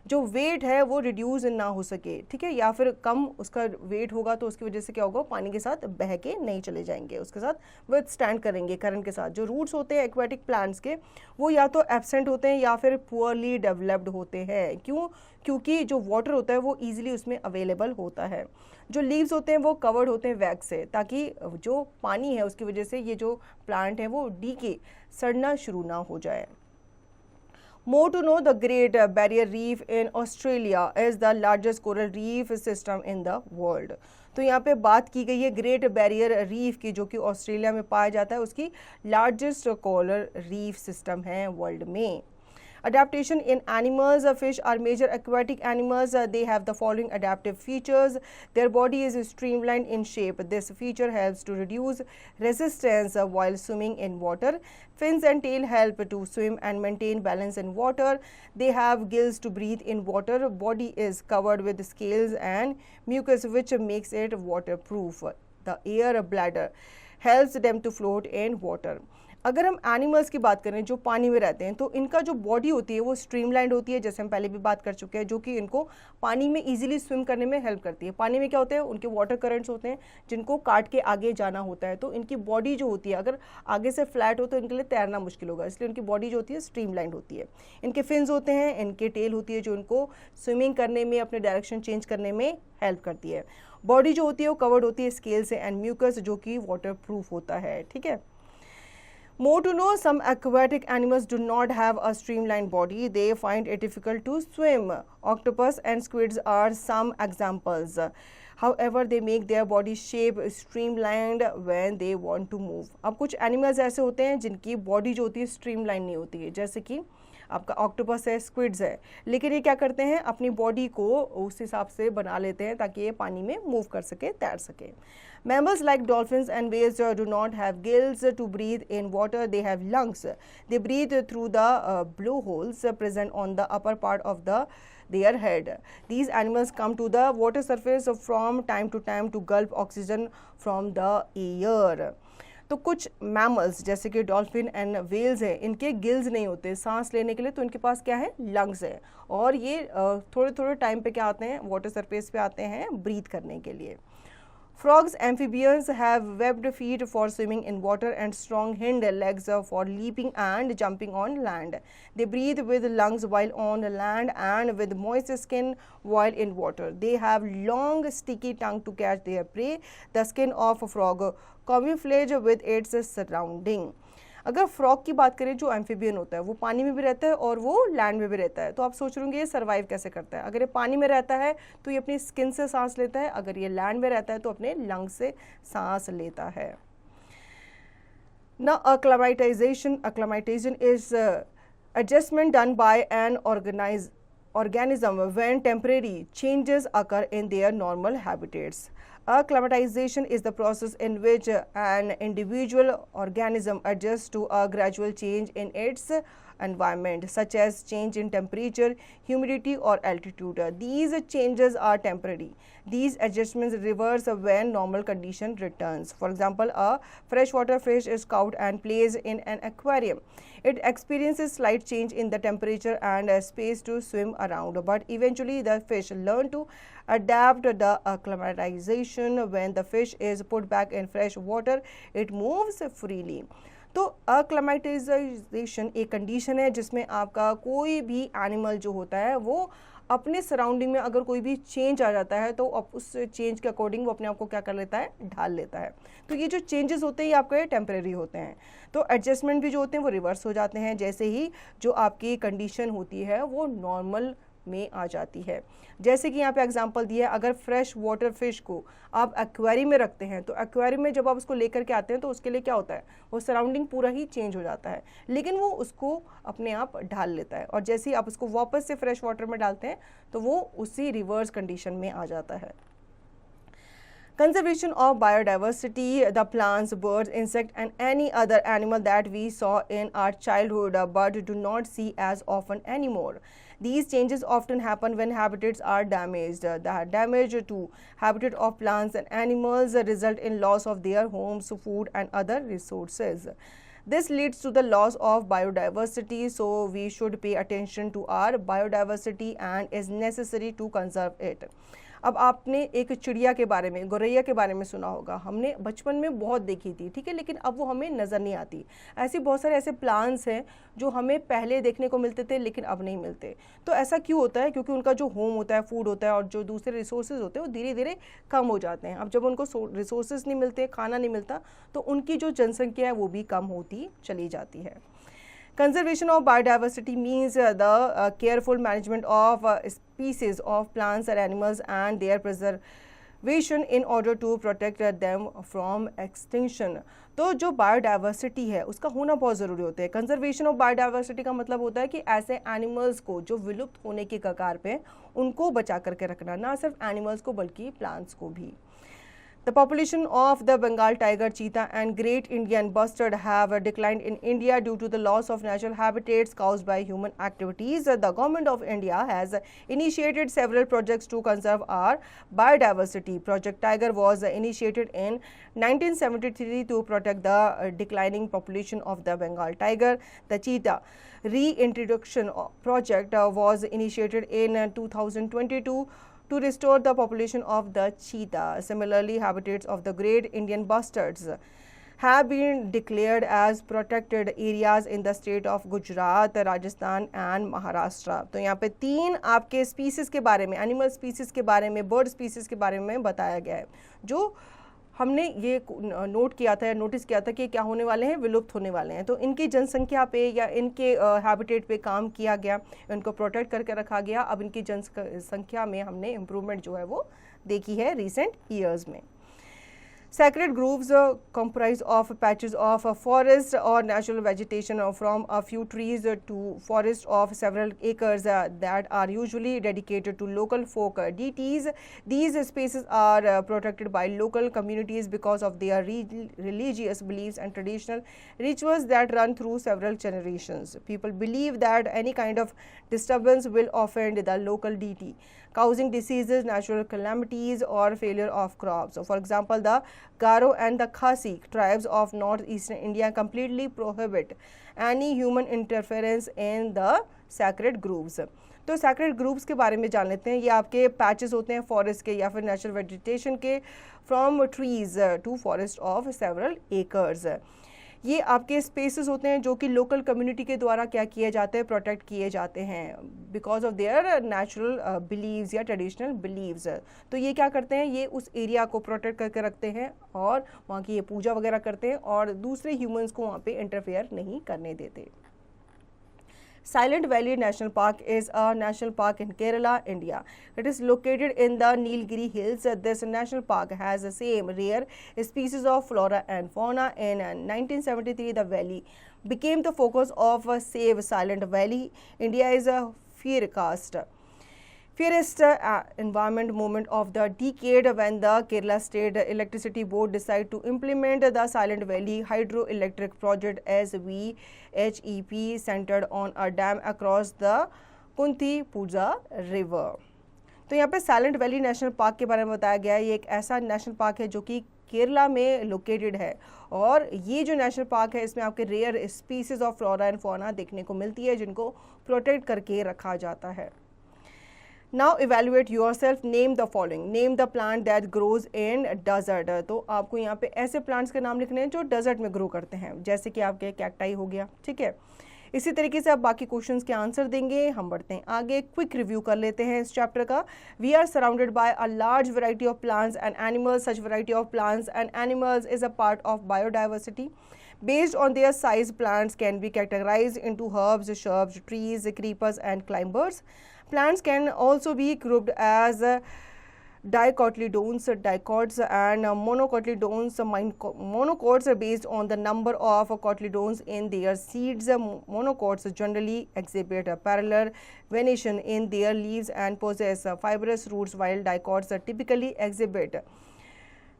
जो वेट है वो रिड्यूस ना हो सके, ठीक है, या फिर कम उसका वेट होगा तो उसकी वजह से क्या होगा, पानी के साथ बह के नहीं चले जाएंगे, उसके साथ विद स्टैंड करेंगे करंट के साथ। जो रूट्स होते हैं एक्वाटिक प्लांट्स के वो या तो एब्सेंट होते हैं या फिर पुअरली डेवलप्ड होते हैं। क्यों? क्योंकि जो वाटर होता है वो ईजिली उसमें अवेलेबल होता है। जो लीव्स होते हैं वो कवर्ड होते हैं वैक्स से, ताकि जो पानी है उसकी वजह से ये जो प्लांट है वो डीके सड़ना शुरू ना हो जाए। More to know, the Great Barrier Reef in Australia is the largest coral reef system in the world. तो यहाँ पे बात की गई है ग्रेट बैरियर रीफ की, जो कि ऑस्ट्रेलिया में पाया जाता है, उसकी लार्जेस्ट कोरल रीफ सिस्टम है वर्ल्ड में। Adaptation in animals. Fish are major aquatic animals. They have the following adaptive features. Their body is streamlined in shape. This feature helps to reduce resistance while swimming in water. Fins and tail help to swim and maintain balance in water. They have gills to breathe in water. Body is covered with scales and mucus, which makes it waterproof. The air bladder helps them to float in water. अगर हम animals की बात करें जो पानी में रहते हैं तो इनका जो बॉडी होती है वो स्ट्रीमलाइंड होती है, जैसे हम पहले भी बात कर चुके हैं, जो कि इनको पानी में इजीली स्विम करने में हेल्प करती है। पानी में क्या होते हैं, उनके वाटर करंट्स होते हैं जिनको काट के आगे जाना होता है, तो इनकी बॉडी जो होती है अगर आगे से फ्लैट हो तो इनके लिए तैरना मुश्किल होगा, इसलिए उनकी बॉडी जो होती है स्ट्रीमलाइंड होती है। इनके फिन्स होते हैं, इनके टेल होती है जो इनको स्विमिंग करने में, अपने डायरेक्शन चेंज करने में हेल्प करती है। बॉडी जो होती है वो कवर्ड होती है स्केल से एंड म्यूकस, जो कि वाटर प्रूफ होता है, ठीक है। More to know, some aquatic animals do not have a streamlined body. They find it difficult to swim. Octopus and squids are some examples. However, they make their body shape streamlined when they want to move. अब कुछ animals ऐसे होते हैं जिनकी body जो होती है streamline नहीं होती है, जैसे कि आपका ऑक्टोपस है, स्क्विड्स है, लेकिन ये क्या करते हैं, अपनी बॉडी को उस हिसाब से बना लेते हैं ताकि ये पानी में मूव कर सके, तैर सके. Mammals like dolphins and whales do not have gills to breathe in water. They have lungs. They breathe through the blowholes present on the upper part of their head. These animals come to the water surface from time to time to gulp oxygen from the air. तो कुछ mammals जैसे कि dolphin and Wales हैं, इनके gills नहीं होते सांस लेने के लिए, तो इनके पास क्या है, लंग्स है, और ये थोड़े थोड़े टाइम पे क्या आते हैं, वाटर सरफेस पे आते हैं ब्रीथ करने के लिए. Frogs, amphibians have webbed feet for swimming in water and strong hind legs for leaping and jumping on land. They breathe with lungs while on land and with moist skin while in water. They have long sticky tongue to catch their prey. The skin of a frog camouflage with its surrounding. अगर frog की बात करें जो amphibian होता है, वो पानी में भी रहता है और वो लैंड में भी रहता है. तो आप सोच रहे होंगे ये सर्वाइव कैसे करता है. अगर ये पानी में रहता है तो ये अपनी स्किन से सांस लेता है, अगर ये लैंड में रहता है तो अपने लंग से सांस लेता है. Now acclimatization is adjustment done by an organism when temporary changes occur in their normal habitats. Acclimatization is the process in which an individual organism adjusts to a gradual change in its environment, such as change in temperature, humidity, or altitude. These changes are temporary. These adjustments reverse when normal condition returns. For example, a freshwater fish is caught and placed in an aquarium. It experiences slight change in the temperature and space to swim around, but eventually the fish learn to adapt. The acclimatization when the fish is put back in fresh water, it moves freely. तो acclimatization एक condition है जिसमें आपका कोई भी animal जो होता है वो अपने सराउंडिंग में अगर कोई भी चेंज आ जाता है तो उस चेंज के अकॉर्डिंग वो अपने आप को क्या कर लेता है, ढाल लेता है. तो ये जो चेंजेस होते हैं ये आपके टेम्परेरी होते हैं. तो एडजस्टमेंट भी जो होते हैं वो रिवर्स हो जाते हैं जैसे ही जो आपकी कंडीशन होती है वो नॉर्मल में आ जाती है. जैसे कि यहाँ पे एग्जांपल दिया है, अगर फ्रेश वाटर फिश को आप एक्वेरियम में रखते हैं तो एक्वेरियम में जब आप उसको लेकर के आते हैं तो उसके लिए क्या होता है, वो सराउंडिंग पूरा ही चेंज हो जाता है, लेकिन वो उसको अपने आप ढाल लेता है, और जैसे ही आप उसको वापस से फ्रेश वाटर में डालते हैं तो वो उसी रिवर्स कंडीशन में आ जाता है. Conservation of biodiversity, the plants, birds, insects, and any other animal that we saw in our childhood but do not see as often anymore. These changes often happen when habitats are damaged. The damage to habitat of plants and animals result in loss of their homes, food, and other resources. This leads to the loss of biodiversity, so we should pay attention to our biodiversity and is necessary to conserve it. अब आपने एक चिड़िया के बारे में, गौरैया के बारे में सुना होगा, हमने बचपन में बहुत देखी थी, ठीक है, लेकिन अब वो हमें नज़र नहीं आती. ऐसे बहुत सारे ऐसे प्लांट्स हैं जो हमें पहले देखने को मिलते थे लेकिन अब नहीं मिलते. तो ऐसा क्यों होता है, क्योंकि उनका जो होम होता है, फूड होता है, और जो दूसरे रिसोर्सेज होते हैं वो धीरे धीरे कम हो जाते हैं. अब जब उनको रिसोर्सेज नहीं मिलते, खाना नहीं मिलता, तो उनकी जो जनसंख्या है वो भी कम होती चली जाती है. Conservation of biodiversity means the careful management of species of plants and animals and their preservation in order to protect them from extinction. तो जो बायोडाइवर्सिटी है उसका होना बहुत ज़रूरी होता है. कंजर्वेशन ऑफ बायोडाइवर्सिटी का मतलब होता है कि ऐसे एनिमल्स को जो विलुप्त होने की कगार पे उनको बचा करके रखना, ना सिर्फ एनिमल्स को बल्कि प्लांट्स को भी. The population of the Bengal tiger, cheetah, and great Indian bustard have declined in India due to the loss of natural habitats caused by human activities. The government of India has initiated several projects to conserve our biodiversity. Project Tiger was initiated in 1973 to protect the declining population of the Bengal tiger. The cheetah reintroduction project was initiated in 2022 to restore the population of the cheetah. Similarly, habitats of the great Indian bustards have been declared as protected areas in the state of Gujarat, Rajasthan and Maharashtra. तो यहाँ पे 3 आपके species के बारे में, animal species के बारे में, बर्ड स्पीसीज के बारे में बताया गया है, जो हमने ये नोट किया था या नोटिस किया था कि क्या होने वाले हैं, विलुप्त होने वाले हैं. तो इनकी जनसंख्या पे या इनके हैबिटेट पे काम किया गया, इनको प्रोटेक्ट करके रखा गया. अब इनकी जनसंख्या में हमने इम्प्रूवमेंट जो है वो देखी है रिसेंट ईयर्स में. Sacred groves comprise of patches of forest or natural vegetation from a few trees to forests of several acres that are usually dedicated to local folk deities. These spaces are protected by local communities because of their religious beliefs and traditional rituals that run through several generations. People believe that any kind of disturbance will offend the local deity, causing diseases, natural calamities, or failure of crops. So, for example, the Garo and the Khasi tribes of northeastern India completely prohibit any human interference in the sacred groves. तो sacred groups के बारे में जान लेते हैं. ये आपके patches होते हैं फॉरेस्ट के या फिर नेचुरल वेजिटेशन के from trees to forest of several acres. ये आपके स्पेसेस होते हैं जो कि लोकल कम्युनिटी के द्वारा क्या किए जाते हैं, प्रोटेक्ट किए जाते हैं because of their natural beliefs या ट्रेडिशनल बिलीव्स. तो ये क्या करते हैं, ये उस एरिया को प्रोटेक्ट करके रखते हैं और वहाँ की ये पूजा वगैरह करते हैं और दूसरे ह्यूमंस को वहाँ पे इंटरफेयर नहीं करने देते. Silent Valley National Park is a national park in Kerala, India. It is located in the Nilgiri Hills. This national park has the same rare species of flora and fauna. In 1973, the valley became the focus of Save Silent Valley. India is a fiercest environment movement of the decade when the Kerala State Electricity Board decided to implement the Silent Valley Hydroelectric Project SVHEP centered on a dam across the Kunti Puja River. तो यहाँ पे silent valley national park के बारे में बताया गया है. ये एक ऐसा नेशनल पार्क है जो कि केरला में लोकेटेड है और ये जो नेशनल पार्क है इसमें आपके rare species of flora and fauna देखने को मिलती है जिनको प्रोटेक्ट करके रखा जाता है. Now evaluate yourself. Name the following. Name the plant that grows in desert. तो आपको यहाँ पे ऐसे प्लांट्स के नाम लिखने हैं जो डेजर्ट में ग्रो करते हैं, जैसे कि आपके कैक्टाई हो गया. ठीक है, इसी तरीके से आप बाकी क्वेश्चंस के आंसर देंगे. हम बढ़ते हैं आगे, क्विक रिव्यू कर लेते हैं इस चैप्टर का. We are surrounded by a large variety of plants and animals. Such variety of plants and animals is a part of biodiversity. Based on their size, plants can be categorized into herbs, shrubs, trees, creepers, and climbers. Plants can also be grouped as dicotyledons, dicots, and monocotyledons. Monocots are based on the number of cotyledons in their seeds. Monocots generally exhibit a parallel venation in their leaves and possess fibrous roots, while dicots typically exhibit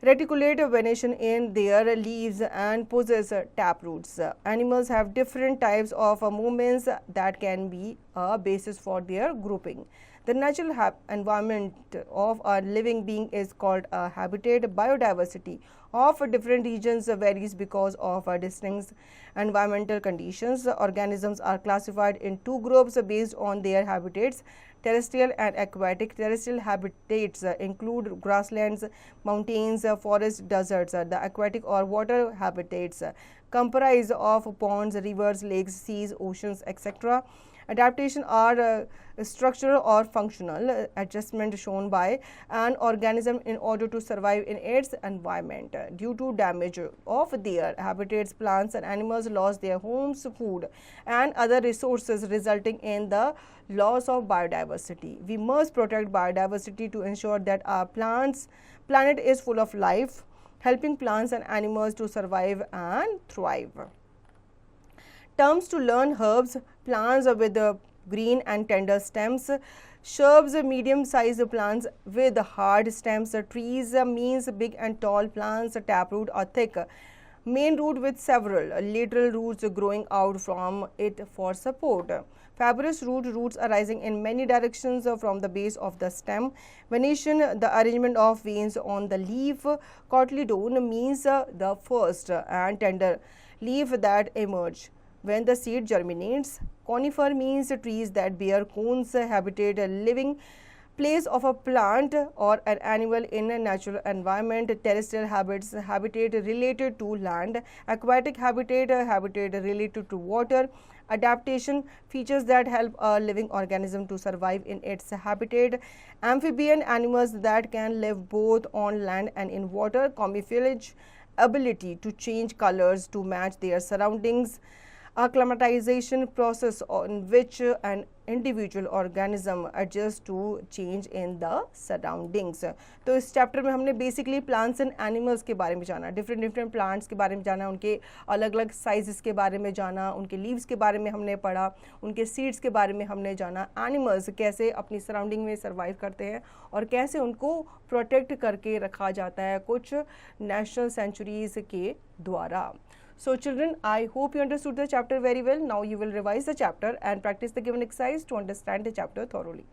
reticulate venation in their leaves and possess taproots. Animals have different types of movements that can be a basis for their grouping. The natural environment of a living being is called a habitat. Biodiversity of different regions varies because of distinct environmental conditions. Organisms are classified in two groups based on their habitats: terrestrial and aquatic. Terrestrial habitats include grasslands, mountains, forests, deserts. The aquatic or water habitats comprise of ponds, rivers, lakes, seas, oceans, etc. Adaptation are structural or functional adjustment shown by an organism in order to survive in its environment. Due to damage of their habitats, plants and animals lost their homes, food and other resources, resulting in the loss of biodiversity. We must protect biodiversity to ensure that our planet is full of life, helping plants and animals to survive and thrive. Terms to learn: herbs, plants with green and tender stems; shrubs, medium-sized plants with hard stems; trees means big and tall plants; taproot, or thick main root with several lateral roots growing out from it for support; fibrous roots arising in many directions from the base of the stem; venation, the arrangement of veins on the leaf; cotyledon means the first and tender leaf that emerge when the seed germinates; conifer means trees that bear cones. Habitat, a living place of a plant or an animal in a natural environment; terrestrial habitat related to land; aquatic habitat related to water; adaptation, features that help a living organism to survive in its habitat; amphibian, animals that can live both on land and in water; camouflage, ability to change colors to match their surroundings; acclimatization process on which an individual organism adjusts to change in the surroundings। तो इस chapter में हमने basically plants and animals के बारे में जाना, different plants के बारे में जाना, उनके अलग अलग साइजेस के बारे में जाना, उनके लीव्स के बारे में हमने पढ़ा, उनके सीड्स के बारे में हमने जाना, एनिमल्स कैसे अपनी सराउंडिंग में सर्वाइव करते हैं और कैसे उनको प्रोटेक्ट करके रखा जाता है कुछ नेशनल सेंचुरीज के द्वारा। So children, I hope you understood the chapter very well. Now you will revise the chapter and practice the given exercise to understand the chapter thoroughly.